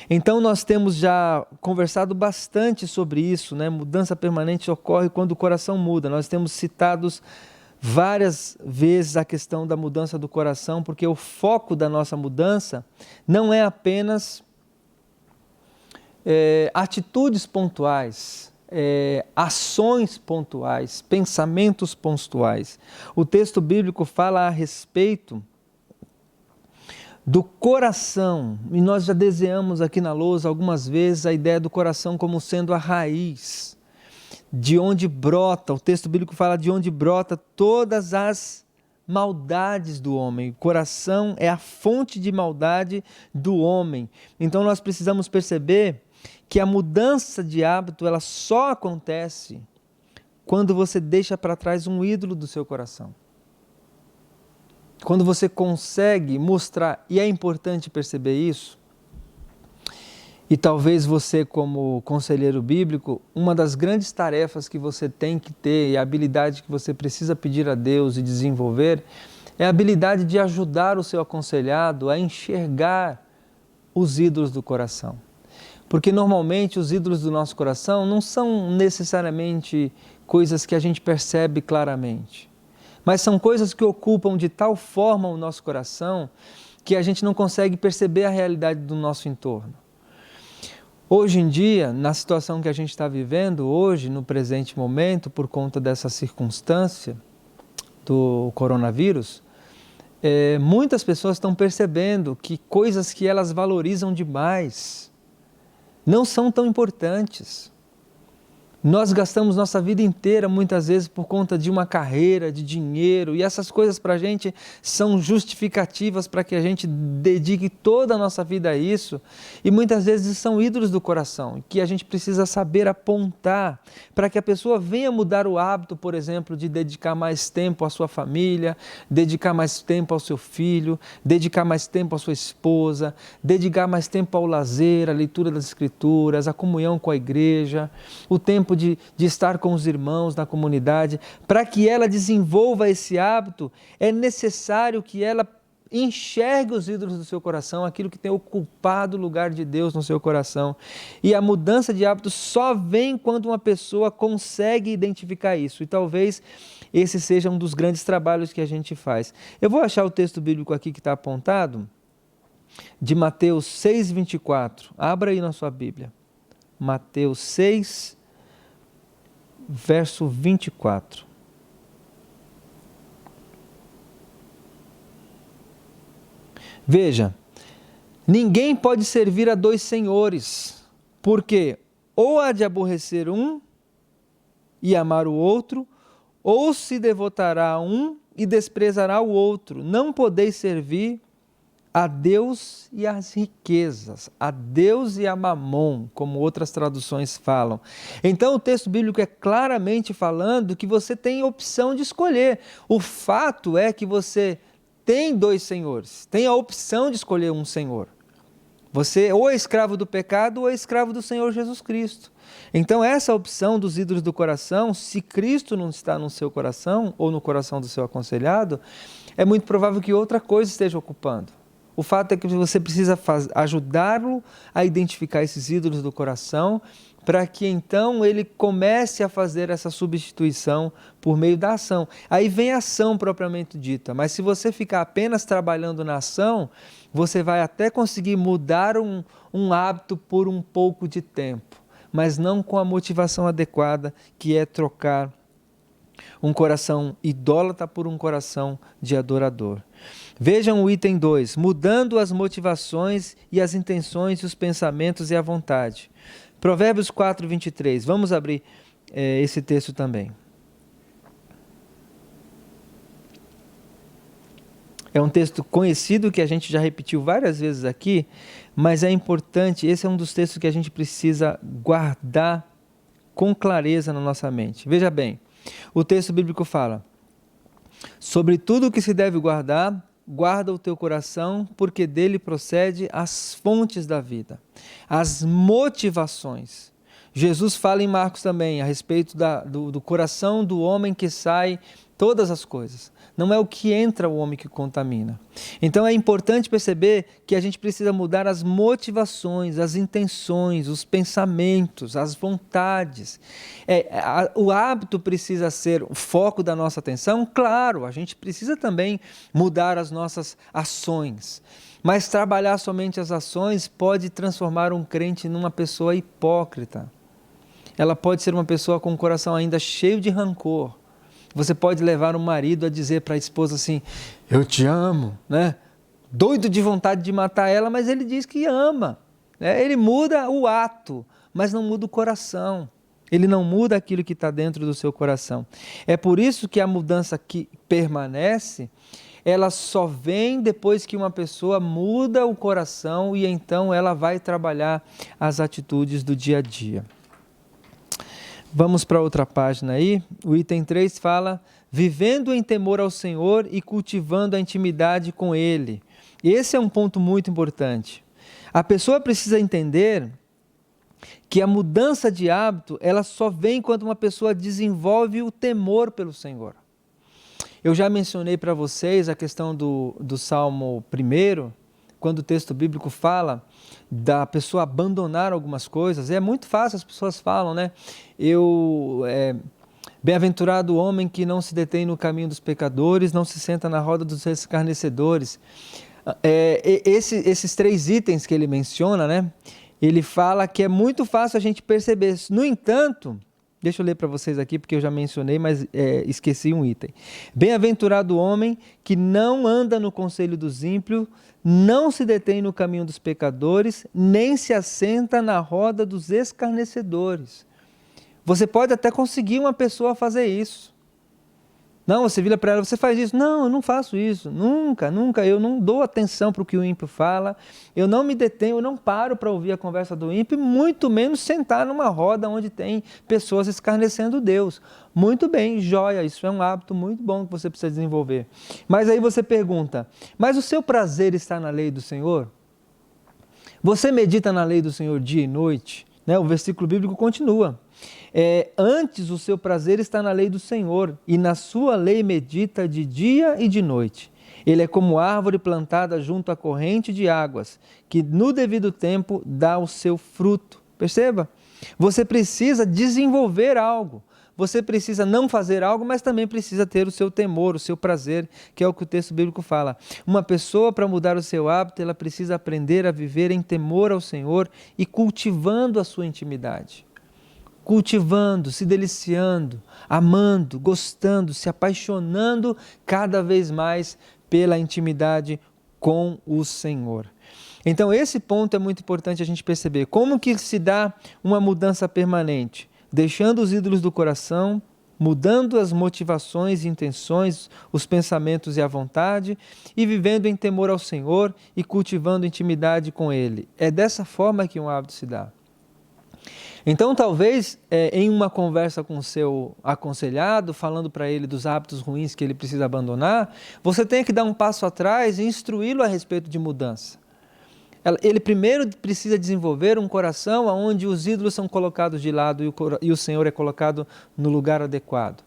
Então nós temos já conversado bastante sobre isso, né? Mudança permanente ocorre quando o coração muda. Nós temos citados várias vezes a questão da mudança do coração, porque o foco da nossa mudança não é apenas atitudes pontuais, ações pontuais, pensamentos pontuais. O texto bíblico fala a respeito do coração, e nós já desenhamos aqui na lousa algumas vezes a ideia do coração como sendo a raiz, de onde brota, o texto bíblico fala de onde brota todas as maldades do homem. O coração é a fonte de maldade do homem. Então nós precisamos perceber que a mudança de hábito ela só acontece quando você deixa para trás um ídolo do seu coração. Quando você consegue mostrar, e é importante perceber isso, e talvez você como conselheiro bíblico, uma das grandes tarefas que você tem que ter e a habilidade que você precisa pedir a Deus e desenvolver, é a habilidade de ajudar o seu aconselhado a enxergar os ídolos do coração. Porque normalmente os ídolos do nosso coração não são necessariamente coisas que a gente percebe claramente, mas são coisas que ocupam de tal forma o nosso coração que a gente não consegue perceber a realidade do nosso entorno. Hoje em dia, na situação que a gente está vivendo hoje, no presente momento, por conta dessa circunstância do coronavírus, muitas pessoas estão percebendo que coisas que elas valorizam demais não são tão importantes. Nós gastamos nossa vida inteira, muitas vezes, por conta de uma carreira, de dinheiro, e essas coisas para a gente são justificativas para que a gente dedique toda a nossa vida a isso, e muitas vezes são ídolos do coração, que a gente precisa saber apontar para que a pessoa venha mudar o hábito, por exemplo, de dedicar mais tempo à sua família, dedicar mais tempo ao seu filho, dedicar mais tempo à sua esposa, dedicar mais tempo ao lazer, à leitura das Escrituras, à comunhão com a igreja, o tempo de estar com os irmãos na comunidade. Para que ela desenvolva esse hábito, é necessário que ela enxergue os ídolos do seu coração, aquilo que tem ocupado o lugar de Deus no seu coração. E a mudança de hábito só vem quando uma pessoa consegue identificar isso. E talvez esse seja um dos grandes trabalhos que a gente faz. Eu vou achar o texto bíblico aqui que está apontado, de Mateus 6,24. Abra aí na sua Bíblia. Mateus 6, verso 24. Veja, ninguém pode servir a dois senhores, porque ou há de aborrecer um e amar o outro, ou se devotará a um e desprezará o outro. Não podeis servir a Deus e às riquezas, a Deus e a Mamon, como outras traduções falam. Então o texto bíblico é claramente falando que você tem opção de escolher. O fato é que você tem dois senhores, tem a opção de escolher um senhor. Você ou é escravo do pecado ou é escravo do Senhor Jesus Cristo. Então essa opção dos ídolos do coração, se Cristo não está no seu coração ou no coração do seu aconselhado, é muito provável que outra coisa esteja ocupando. O fato é que você precisa ajudá-lo a identificar esses ídolos do coração, para que então ele comece a fazer essa substituição por meio da ação. Aí vem a ação propriamente dita, mas se você ficar apenas trabalhando na ação, você vai até conseguir mudar um hábito por um pouco de tempo, mas não com a motivação adequada, que é trocar um coração idólatra por um coração de adorador. Vejam o item 2, mudando as motivações e as intenções e os pensamentos e a vontade. Provérbios 4, 23, vamos abrir esse texto também. É um texto conhecido que a gente já repetiu várias vezes aqui, mas é importante, esse é um dos textos que a gente precisa guardar com clareza na nossa mente. Veja bem, o texto bíblico fala: sobre tudo o que se deve guardar, guarda o teu coração, porque dele procede as fontes da vida, as motivações. Jesus fala em Marcos também a respeito do coração do homem que sai todas as coisas. Não é o que entra o homem que contamina. Então é importante perceber que a gente precisa mudar as motivações, as intenções, os pensamentos, as vontades. O hábito precisa ser o foco da nossa atenção. Claro, a gente precisa também mudar as nossas ações. Mas trabalhar somente as ações pode transformar um crente numa pessoa hipócrita. Ela pode ser uma pessoa com o coração ainda cheio de rancor. Você pode levar um marido a dizer para a esposa assim: eu te amo, né? Doido de vontade de matar ela, mas ele diz que ama. Ele muda o ato, mas não muda o coração. Ele não muda aquilo que está dentro do seu coração. É por isso que a mudança que permanece, ela só vem depois que uma pessoa muda o coração e então ela vai trabalhar as atitudes do dia a dia. Vamos para outra página aí. O item 3 fala: vivendo em temor ao Senhor e cultivando a intimidade com Ele. Esse é um ponto muito importante. A pessoa precisa entender que a mudança de hábito, ela só vem quando uma pessoa desenvolve o temor pelo Senhor. Eu já mencionei para vocês a questão do Salmo 1, quando o texto bíblico fala da pessoa abandonar algumas coisas. É muito fácil, as pessoas falam, né? Bem-aventurado o homem que não se detém no caminho dos pecadores, não se senta na roda dos escarnecedores. Esses 3 itens que ele menciona, né? Ele fala que é muito fácil a gente perceber. No entanto, deixa eu ler para vocês aqui, porque eu já mencionei, mas esqueci um item. Bem-aventurado o homem que não anda no conselho dos ímpios, não se detém no caminho dos pecadores, nem se assenta na roda dos escarnecedores. Você pode até conseguir uma pessoa fazer isso. Não, você vira para ela, você faz isso. Não, eu não faço isso. Nunca, eu não dou atenção para o que o ímpio fala. Eu não me detenho, eu não paro para ouvir a conversa do ímpio, muito menos sentar numa roda onde tem pessoas escarnecendo Deus. Muito bem, joia, isso é um hábito muito bom que você precisa desenvolver. Mas aí você pergunta, mas o seu prazer está na lei do Senhor? Você medita na lei do Senhor dia e noite? O versículo bíblico continua. Antes o seu prazer está na lei do Senhor, e na sua lei medita de dia e de noite. Ele é como árvore plantada junto à corrente de águas, que no devido tempo dá o seu fruto. Perceba? Você precisa desenvolver algo. Você precisa não fazer algo, mas também precisa ter o seu temor, o seu prazer, que é o que o texto bíblico fala. Uma pessoa, para mudar o seu hábito, ela precisa aprender a viver em temor ao Senhor e cultivando a sua intimidade. Cultivando, se deliciando, amando, gostando, se apaixonando cada vez mais pela intimidade com o Senhor. Então esse ponto é muito importante a gente perceber. Como que se dá uma mudança permanente? Deixando os ídolos do coração, mudando as motivações e intenções, os pensamentos e a vontade, e vivendo em temor ao Senhor e cultivando intimidade com Ele. É dessa forma que um hábito se dá. Então, talvez, em uma conversa com o seu aconselhado, falando para ele dos hábitos ruins que ele precisa abandonar, você tem que dar um passo atrás e instruí-lo a respeito de mudança. Ele primeiro precisa desenvolver um coração onde os ídolos são colocados de lado e o Senhor é colocado no lugar adequado.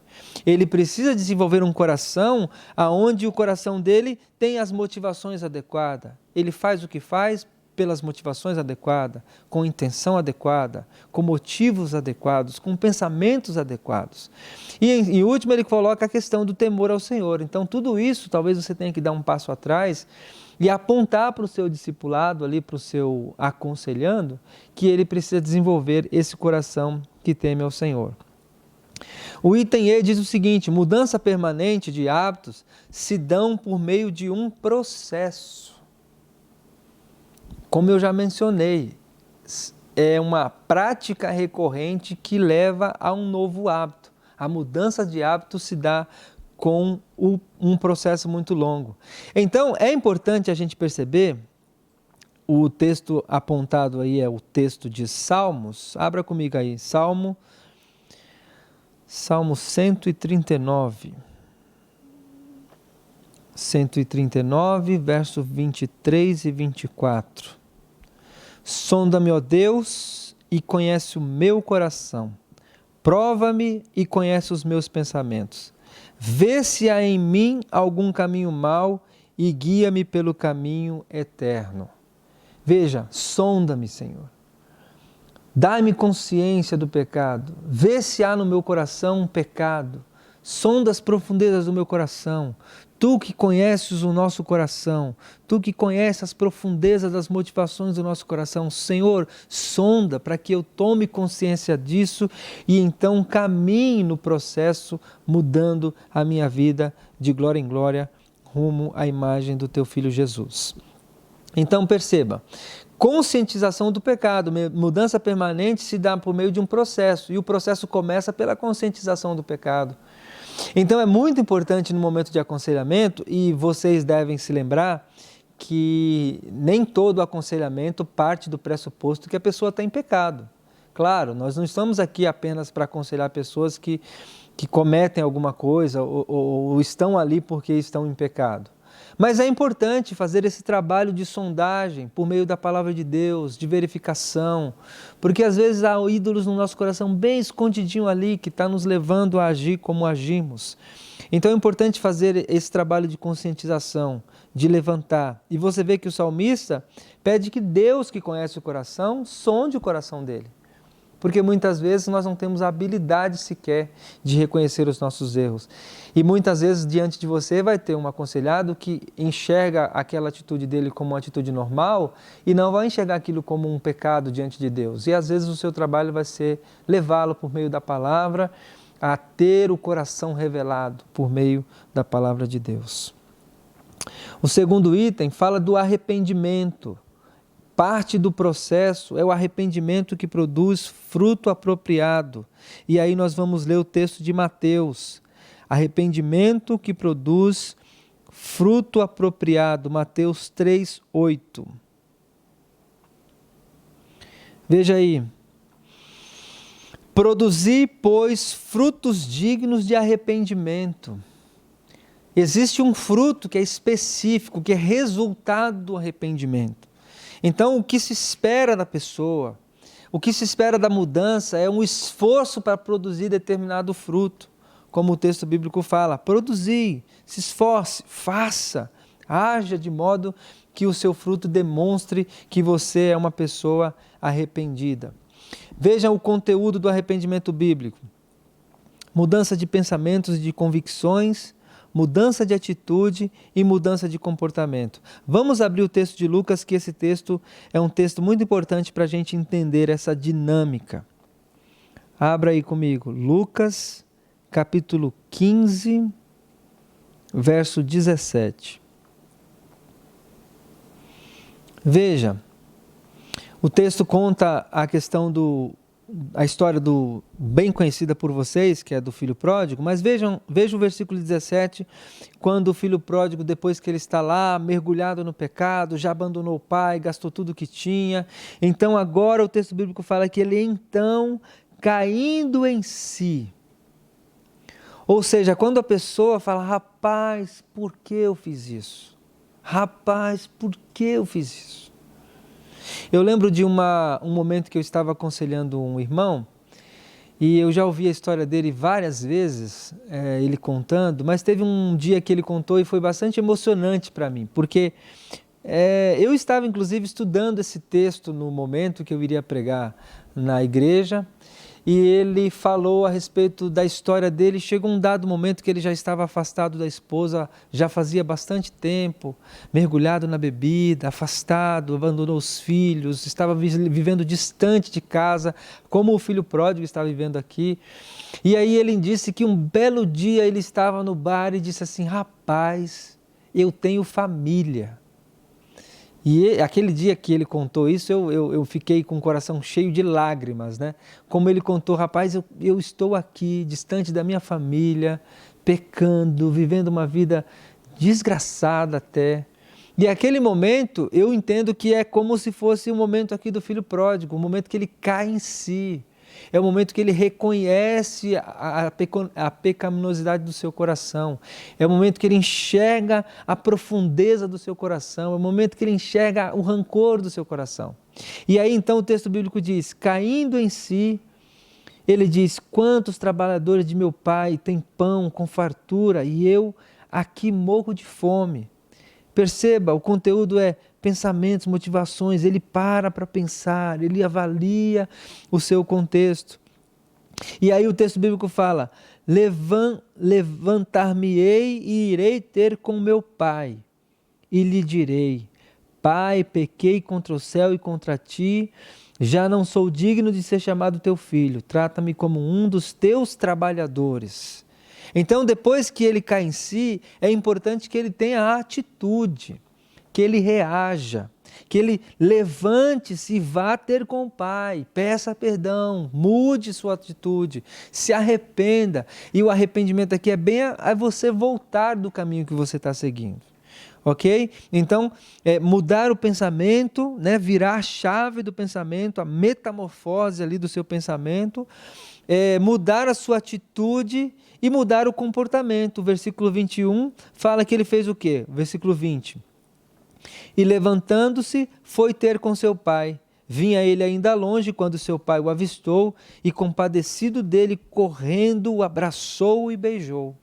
Ele precisa desenvolver um coração onde o coração dele tem as motivações adequadas. Ele faz o que faz pelas motivações adequadas, com intenção adequada, com motivos adequados, com pensamentos adequados. E em último ele coloca a questão do temor ao Senhor. Então tudo isso talvez você tenha que dar um passo atrás e apontar para o seu discipulado, ali para o seu aconselhando, que ele precisa desenvolver esse coração que teme ao Senhor. O item E diz o seguinte: mudança permanente de hábitos se dão por meio de um processo. Como eu já mencionei, é uma prática recorrente que leva a um novo hábito. A mudança de hábito se dá com um processo muito longo. Então, é importante a gente perceber, o texto apontado aí é o texto de Salmos. Abra comigo aí, Salmo 139. 139, verso 23 e 24. Sonda-me, ó Deus, e conhece o meu coração. Prova-me e conhece os meus pensamentos. Vê se há em mim algum caminho mau e guia-me pelo caminho eterno. Veja, sonda-me, Senhor. Dá-me consciência do pecado. Vê se há no meu coração um pecado. Sonda as profundezas do meu coração. Tu que conheces o nosso coração, Tu que conheces as profundezas das motivações do nosso coração, Senhor, sonda para que eu tome consciência disso e então caminhe no processo, mudando a minha vida de glória em glória, rumo à imagem do Teu Filho Jesus. Então perceba, conscientização do pecado, mudança permanente se dá por meio de um processo, e o processo começa pela conscientização do pecado. Então é muito importante no momento de aconselhamento, e vocês devem se lembrar que nem todo aconselhamento parte do pressuposto que a pessoa está em pecado. Claro, nós não estamos aqui apenas para aconselhar pessoas que cometem alguma coisa ou estão ali porque estão em pecado. Mas é importante fazer esse trabalho de sondagem por meio da palavra de Deus, de verificação, porque às vezes há ídolos no nosso coração bem escondidinho ali, que está nos levando a agir como agimos. Então é importante fazer esse trabalho de conscientização, de levantar. E você vê que o salmista pede que Deus, que conhece o coração, sonde o coração dele. Porque muitas vezes nós não temos a habilidade sequer de reconhecer os nossos erros. E muitas vezes diante de você vai ter um aconselhado que enxerga aquela atitude dele como uma atitude normal e não vai enxergar aquilo como um pecado diante de Deus. E às vezes o seu trabalho vai ser levá-lo por meio da palavra a ter o coração revelado por meio da palavra de Deus. O segundo item fala do arrependimento. Parte do processo é o arrependimento que produz fruto apropriado. E aí nós vamos ler o texto de Mateus. Arrependimento que produz fruto apropriado. Mateus 3:8. Veja aí. Produzi, pois, frutos dignos de arrependimento. Existe um fruto que é específico, que é resultado do arrependimento. Então, o que se espera da pessoa, o que se espera da mudança é um esforço para produzir determinado fruto. Como o texto bíblico fala, produzir, se esforce, faça, haja de modo que o seu fruto demonstre que você é uma pessoa arrependida. Veja o conteúdo do arrependimento bíblico. Mudança de pensamentos e de convicções, mudança de atitude e mudança de comportamento. Vamos abrir o texto de Lucas, que esse texto é um texto muito importante para a gente entender essa dinâmica. Abra aí comigo, Lucas, capítulo 15, verso 17. Veja, o texto conta a história bem conhecida por vocês, que é do filho pródigo, mas veja o versículo 17, quando o filho pródigo, depois que ele está lá, mergulhado no pecado, já abandonou o pai, gastou tudo que tinha, então agora o texto bíblico fala que ele então, caindo em si, ou seja, quando a pessoa fala, rapaz, por que eu fiz isso? Rapaz, por que eu fiz isso? Eu lembro de um momento que eu estava aconselhando um irmão, e eu já ouvi a história dele várias vezes, ele contando, mas teve um dia que ele contou e foi bastante emocionante para mim, porque eu estava inclusive estudando esse texto no momento que eu iria pregar na igreja, e ele falou a respeito da história dele. Chegou um dado momento que ele já estava afastado da esposa, já fazia bastante tempo, mergulhado na bebida, afastado, abandonou os filhos, estava vivendo distante de casa, como o filho pródigo estava vivendo aqui. E aí ele disse que um belo dia ele estava no bar e disse assim, rapaz, eu tenho família. E aquele dia que ele contou isso, eu fiquei com o coração cheio de lágrimas, né? Como ele contou, rapaz, eu estou aqui, distante da minha família, pecando, vivendo uma vida desgraçada até. E aquele momento, eu entendo que é como se fosse o momento aqui do filho pródigo, o momento que ele cai em si. É o momento que ele reconhece a pecaminosidade do seu coração. É o momento que ele enxerga a profundeza do seu coração. É o momento que ele enxerga o rancor do seu coração. E aí então o texto bíblico diz, caindo em si, ele diz, quantos trabalhadores de meu pai têm pão com fartura e eu aqui morro de fome. Perceba, o conteúdo é pensamentos, motivações, ele para pensar, ele avalia o seu contexto. E aí o texto bíblico fala, levantar-me-ei e irei ter com meu pai, e lhe direi, Pai, pequei contra o céu e contra ti, já não sou digno de ser chamado teu filho, trata-me como um dos teus trabalhadores. Então, depois que ele cai em si, é importante que ele tenha a atitude, que ele reaja, que ele levante-se e vá ter com o Pai, peça perdão, mude sua atitude, se arrependa. E o arrependimento aqui é bem a você voltar do caminho que você está seguindo. Ok? Então, mudar o pensamento, né, virar a chave do pensamento, a metamorfose ali do seu pensamento, mudar a sua atitude e mudar o comportamento. O versículo 21 fala que ele fez o quê? O versículo 20. E levantando-se, foi ter com seu pai. Vinha ele ainda longe quando seu pai o avistou e, compadecido dele, correndo, o abraçou e beijou.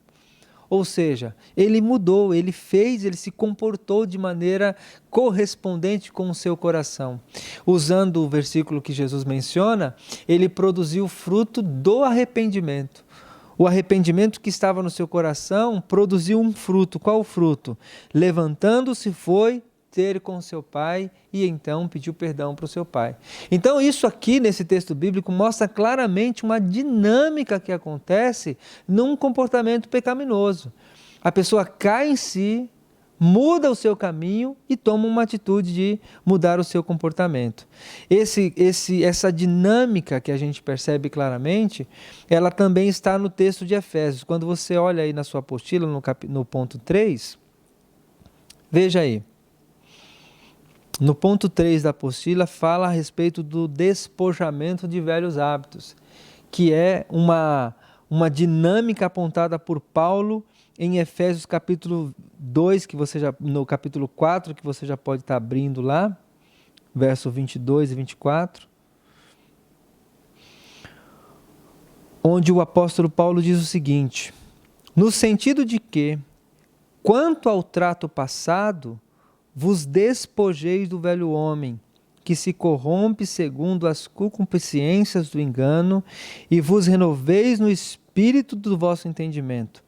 Ou seja, ele mudou, ele se comportou de maneira correspondente com o seu coração. Usando o versículo que Jesus menciona, ele produziu o fruto do arrependimento. O arrependimento que estava no seu coração produziu um fruto. Qual o fruto? Levantando-se foi ter com seu pai e então pediu perdão para o seu pai. Então isso aqui nesse texto bíblico mostra claramente uma dinâmica que acontece num comportamento pecaminoso. A pessoa cai em si, muda o seu caminho e toma uma atitude de mudar o seu comportamento. Essa dinâmica que a gente percebe claramente, ela também está no texto de Efésios. Quando você olha aí na sua apostila, no ponto 3, veja aí. No ponto 3 da apostila fala a respeito do despojamento de velhos hábitos, que é uma dinâmica apontada por Paulo em Efésios capítulo 2, no capítulo 4, que você já pode estar abrindo lá, verso 22 e 24, onde o apóstolo Paulo diz o seguinte, no sentido de que, quanto ao trato passado, vos despojeis do velho homem, que se corrompe segundo as concupiscências do engano, e vos renoveis no espírito do vosso entendimento.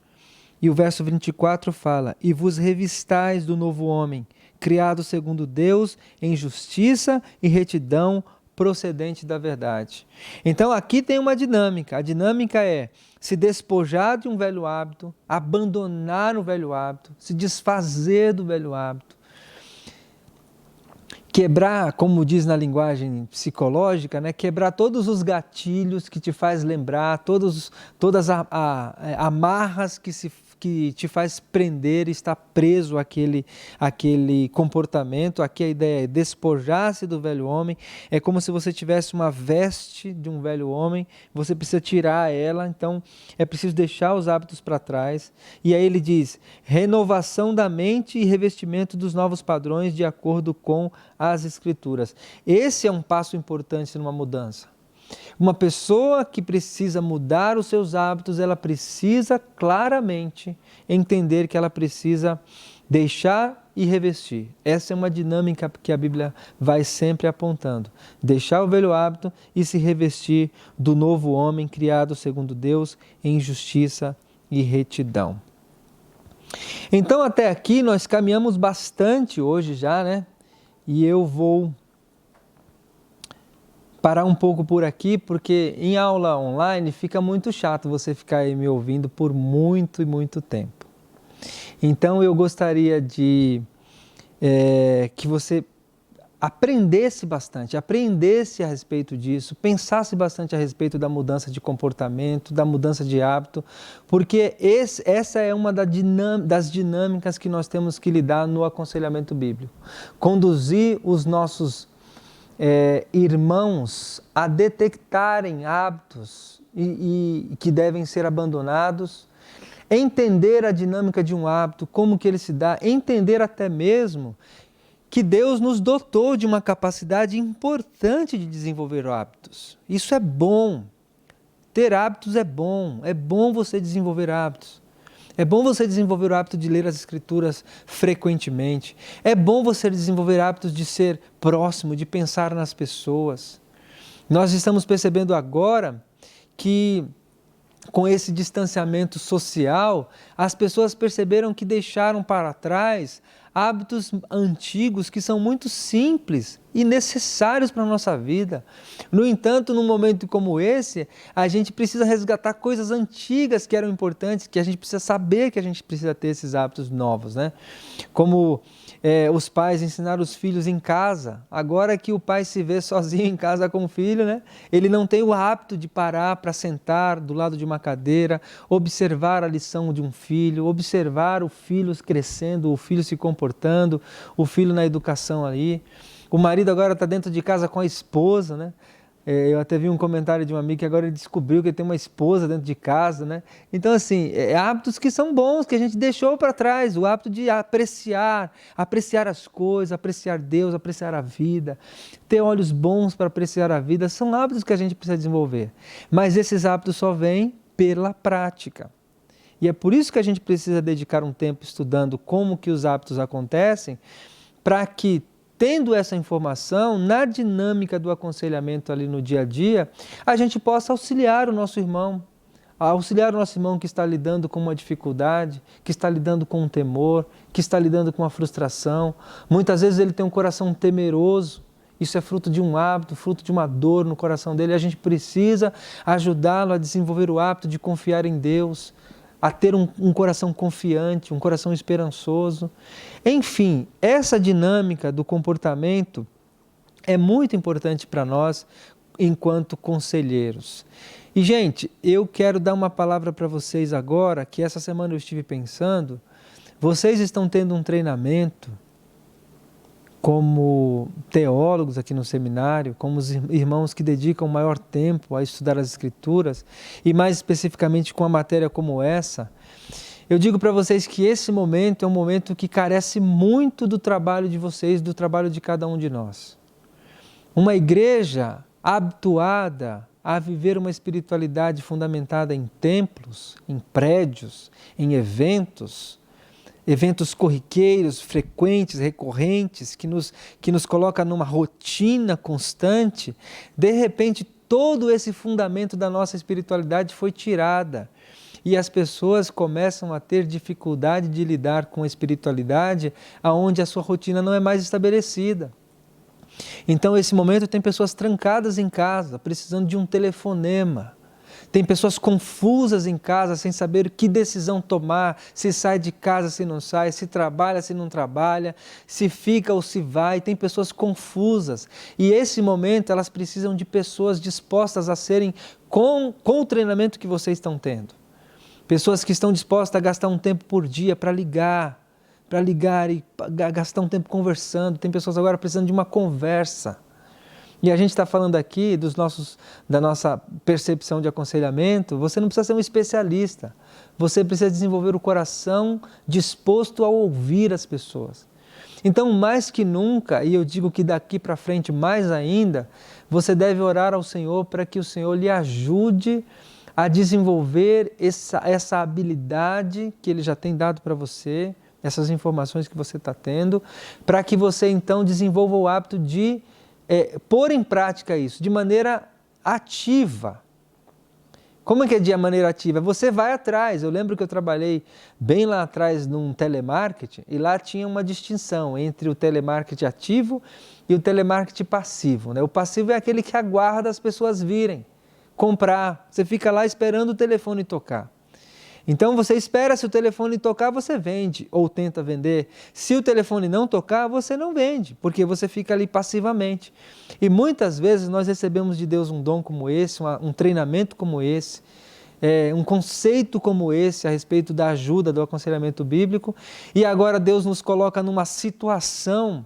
E o verso 24 fala, e vos revistais do novo homem, criado segundo Deus, em justiça e retidão, procedente da verdade. Então aqui tem uma dinâmica. A dinâmica é se despojar de um velho hábito, abandonar o velho hábito, se desfazer do velho hábito, quebrar, como diz na linguagem psicológica, né? Quebrar todos os gatilhos que te faz lembrar, todas as amarras que te faz prender, estar preso àquele comportamento. Aqui a ideia é despojar-se do velho homem. É como se você tivesse uma veste de um velho homem, você precisa tirar ela, então é preciso deixar os hábitos para trás. E aí ele diz, renovação da mente e revestimento dos novos padrões de acordo com as Escrituras. Esse é um passo importante numa mudança. Uma pessoa que precisa mudar os seus hábitos, ela precisa claramente entender que ela precisa deixar e revestir. Essa é uma dinâmica que a Bíblia vai sempre apontando. Deixar o velho hábito e se revestir do novo homem criado segundo Deus em justiça e retidão. Então até aqui nós caminhamos bastante hoje já, né? E eu vou parar um pouco por aqui, porque em aula online fica muito chato você ficar aí me ouvindo por muito e muito tempo. Então eu gostaria de que você aprendesse bastante, aprendesse a respeito disso, pensasse bastante a respeito da mudança de comportamento, da mudança de hábito, porque essa é uma das dinâmicas que nós temos que lidar no aconselhamento bíblico. Conduzir os nossos irmãos a detectarem hábitos e que devem ser abandonados, entender a dinâmica de um hábito, como que ele se dá, entender até mesmo que Deus nos dotou de uma capacidade importante de desenvolver hábitos. Isso é bom. Ter hábitos é bom você desenvolver hábitos. É bom você desenvolver o hábito de ler as Escrituras frequentemente. É bom você desenvolver hábitos de ser próximo, de pensar nas pessoas. Nós estamos percebendo agora que, com esse distanciamento social, as pessoas perceberam que deixaram para trás hábitos antigos que são muito simples e necessários para a nossa vida. No entanto, num momento como esse, a gente precisa resgatar coisas antigas que eram importantes, que a gente precisa saber que a gente precisa ter esses hábitos novos, né? Como os pais ensinaram os filhos em casa. Agora que o pai se vê sozinho em casa com o filho, né? Ele não tem o hábito de parar para sentar do lado de uma cadeira, observar a lição de um filho, observar o filho crescendo, o filho se comportando, o filho na educação ali. O marido agora está dentro de casa com a esposa, né? Eu até vi um comentário de um amigo que agora ele descobriu que ele tem uma esposa dentro de casa, né? Então, assim, hábitos que são bons, que a gente deixou para trás, o hábito de apreciar as coisas, apreciar Deus, apreciar a vida, ter olhos bons para apreciar a vida, são hábitos que a gente precisa desenvolver. Mas esses hábitos só vêm pela prática. E é por isso que a gente precisa dedicar um tempo estudando como que os hábitos acontecem, para que, tendo essa informação, na dinâmica do aconselhamento ali no dia a dia, a gente possa auxiliar o nosso irmão que está lidando com uma dificuldade, que está lidando com um temor, que está lidando com uma frustração. Muitas vezes ele tem um coração temeroso, isso é fruto de um hábito, fruto de uma dor no coração dele. A gente precisa ajudá-lo a desenvolver o hábito de confiar em Deus, a ter um coração confiante, um coração esperançoso. Enfim, essa dinâmica do comportamento é muito importante para nós enquanto conselheiros. E, gente, eu quero dar uma palavra para vocês agora, que essa semana eu estive pensando. Vocês estão tendo um treinamento como teólogos aqui no seminário, como os irmãos que dedicam maior tempo a estudar as Escrituras, e mais especificamente com uma matéria como essa. Eu digo para vocês que esse momento é um momento que carece muito do trabalho de vocês, do trabalho de cada um de nós. Uma igreja habituada a viver uma espiritualidade fundamentada em templos, em prédios, em eventos corriqueiros, frequentes, recorrentes, que nos coloca numa rotina constante. De repente, todo esse fundamento da nossa espiritualidade foi tirada. E as pessoas começam a ter dificuldade de lidar com a espiritualidade onde a sua rotina não é mais estabelecida. Então, nesse momento, tem pessoas trancadas em casa, precisando de um telefonema, Tem pessoas confusas em casa, sem saber que decisão tomar, se sai de casa, se não sai, se trabalha, se não trabalha, se fica ou se vai. Tem pessoas confusas. E esse momento elas precisam de pessoas dispostas a serem com o treinamento que vocês estão tendo. Pessoas que estão dispostas a gastar um tempo por dia para ligar e gastar um tempo conversando. Tem pessoas agora precisando de uma conversa. E a gente está falando aqui da nossa percepção de aconselhamento. Você não precisa ser um especialista. Você precisa desenvolver o coração disposto a ouvir as pessoas. Então, mais que nunca, e eu digo que daqui para frente mais ainda, você deve orar ao Senhor para que o Senhor lhe ajude a desenvolver essa habilidade que Ele já tem dado para você, essas informações que você está tendo, para que você então desenvolva o hábito de pôr em prática isso de maneira ativa. Como é que é de maneira ativa? Você vai atrás. Eu lembro que eu trabalhei bem lá atrás num telemarketing e lá tinha uma distinção entre o telemarketing ativo e o telemarketing passivo, né? O passivo é aquele que aguarda as pessoas virem comprar. Você fica lá esperando o telefone tocar. Então você espera, se o telefone tocar, você vende ou tenta vender. Se o telefone não tocar, você não vende, porque você fica ali passivamente. E muitas vezes nós recebemos de Deus um dom como esse, um treinamento como esse, um conceito como esse a respeito da ajuda, do aconselhamento bíblico, e agora Deus nos coloca numa situação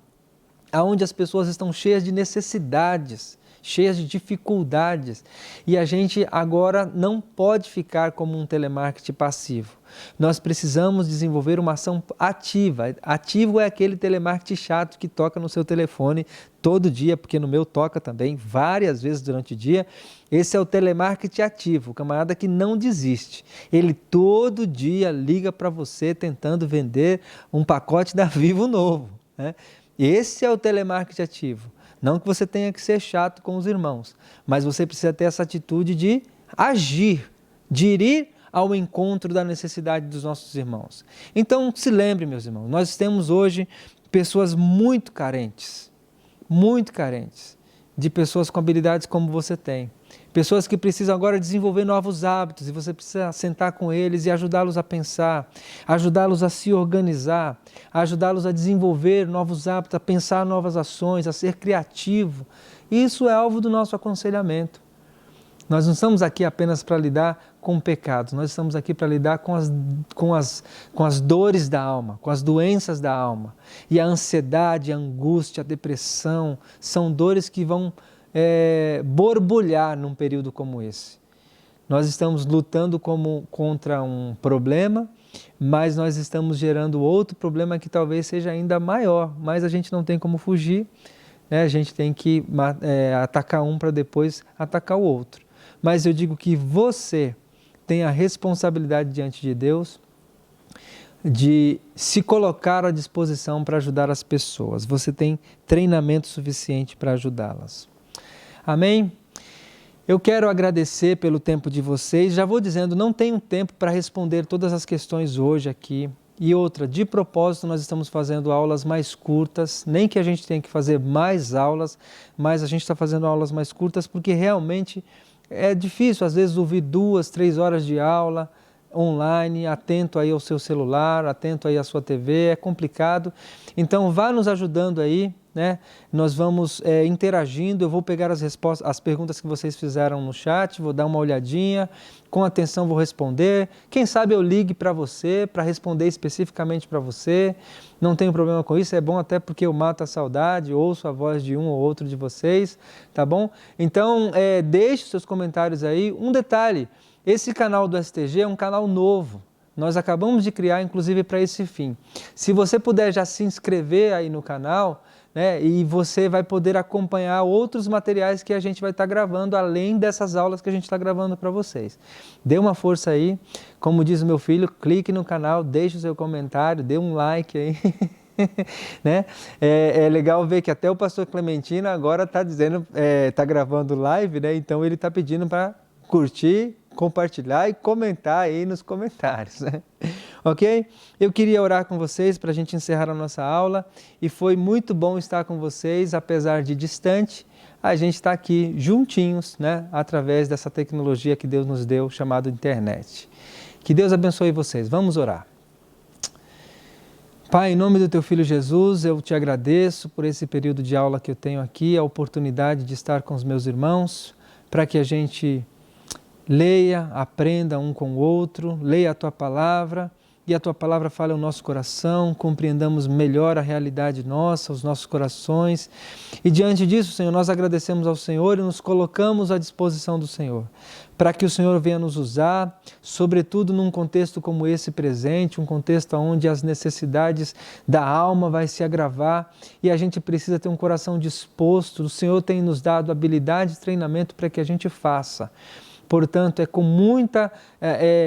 onde as pessoas estão cheias de necessidades, cheias de dificuldades, e a gente agora não pode ficar como um telemarketing passivo. Nós precisamos desenvolver uma ação ativa. Ativo é aquele telemarketing chato que toca no seu telefone todo dia, porque no meu toca também, várias vezes durante o dia. Esse é o telemarketing ativo, o camarada que não desiste. Ele todo dia liga para você tentando vender um pacote da Vivo novo, né? Esse é o telemarketing ativo. Não que você tenha que ser chato com os irmãos, mas você precisa ter essa atitude de agir, de ir ao encontro da necessidade dos nossos irmãos. Então, se lembre, meus irmãos, nós temos hoje pessoas muito carentes de pessoas com habilidades como você tem. Pessoas que precisam agora desenvolver novos hábitos e você precisa sentar com eles e ajudá-los a pensar, ajudá-los a se organizar, ajudá-los a desenvolver novos hábitos, a pensar novas ações, a ser criativo. Isso é alvo do nosso aconselhamento. Nós não estamos aqui apenas para lidar com pecados, nós estamos aqui para lidar com as dores da alma, com as doenças da alma. E a ansiedade, a angústia, a depressão são dores que vão borbulhar num período como esse. Nós estamos lutando contra um problema, mas nós estamos gerando outro problema que talvez seja ainda maior, mas a gente não tem como fugir, né? A gente tem que atacar um para depois atacar o outro. Mas eu digo que você tem a responsabilidade diante de Deus de se colocar à disposição para ajudar as pessoas. Você tem treinamento suficiente para ajudá-las. Amém? Eu quero agradecer pelo tempo de vocês. Já vou dizendo, não tenho tempo para responder todas as questões hoje aqui. E outra, de propósito, nós estamos fazendo aulas mais curtas, nem que a gente tenha que fazer mais aulas, mas a gente está fazendo aulas mais curtas porque realmente é difícil, às vezes, ouvir 2, 3 horas de aula online, atento aí ao seu celular, atento aí à sua TV, é complicado. Então, vá nos ajudando aí, né? Nós vamos interagindo, eu vou pegar as perguntas que vocês fizeram no chat, vou dar uma olhadinha, com atenção vou responder. Quem sabe eu ligue para você, para responder especificamente para você. Não tenho problema com isso, é bom até porque eu mato a saudade, ouço a voz de um ou outro de vocês, tá bom? Então, deixe seus comentários aí. Um detalhe, esse canal do STG é um canal novo. Nós acabamos de criar, inclusive, para esse fim. Se você puder já se inscrever aí no canal, né, e você vai poder acompanhar outros materiais que a gente vai estar gravando, além dessas aulas que a gente está gravando para vocês. Dê uma força aí, como diz o meu filho, clique no canal, deixe o seu comentário, dê um like aí. Né? É legal ver que até o pastor Clementino agora está dizendo, está gravando live, né? Então ele está pedindo para curtir, compartilhar e comentar aí nos comentários, né? Ok? Eu queria orar com vocês para a gente encerrar a nossa aula e foi muito bom estar com vocês, apesar de distante, a gente está aqui juntinhos, né, através dessa tecnologia que Deus nos deu, chamada internet. Que Deus abençoe vocês. Vamos orar. Pai, em nome do Teu Filho Jesus, eu te agradeço por esse período de aula que eu tenho aqui, a oportunidade de estar com os meus irmãos, para que a gente leia, aprenda um com o outro, leia a Tua Palavra, e a Tua Palavra fale ao nosso coração, compreendamos melhor a realidade nossa, os nossos corações. E diante disso, Senhor, nós agradecemos ao Senhor e nos colocamos à disposição do Senhor, para que o Senhor venha nos usar, sobretudo num contexto como esse presente, um contexto onde as necessidades da alma vai se agravar e a gente precisa ter um coração disposto. O Senhor tem nos dado habilidade e treinamento para que a gente faça. Portanto, é com muita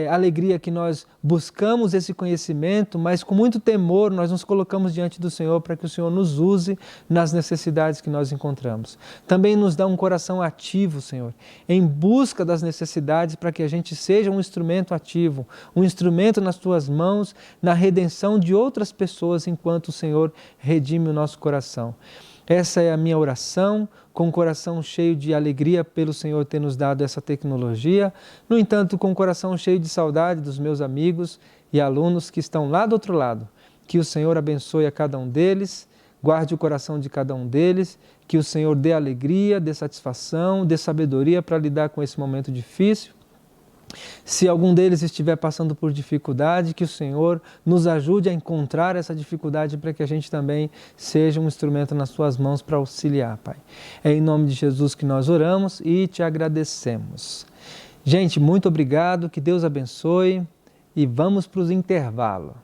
alegria que nós buscamos esse conhecimento, mas com muito temor nós nos colocamos diante do Senhor para que o Senhor nos use nas necessidades que nós encontramos. Também nos dá um coração ativo, Senhor, em busca das necessidades para que a gente seja um instrumento ativo, um instrumento nas Tuas mãos, na redenção de outras pessoas enquanto o Senhor redime o nosso coração. Essa é a minha oração, com o coração cheio de alegria pelo Senhor ter nos dado essa tecnologia. No entanto, com o coração cheio de saudade dos meus amigos e alunos que estão lá do outro lado. Que o Senhor abençoe a cada um deles, guarde o coração de cada um deles, que o Senhor dê alegria, dê satisfação, dê sabedoria para lidar com esse momento difícil. Se algum deles estiver passando por dificuldade, que o Senhor nos ajude a encontrar essa dificuldade para que a gente também seja um instrumento nas Tuas mãos para auxiliar, Pai. É em nome de Jesus que nós oramos e te agradecemos. Gente, muito obrigado, que Deus abençoe e vamos para os intervalos.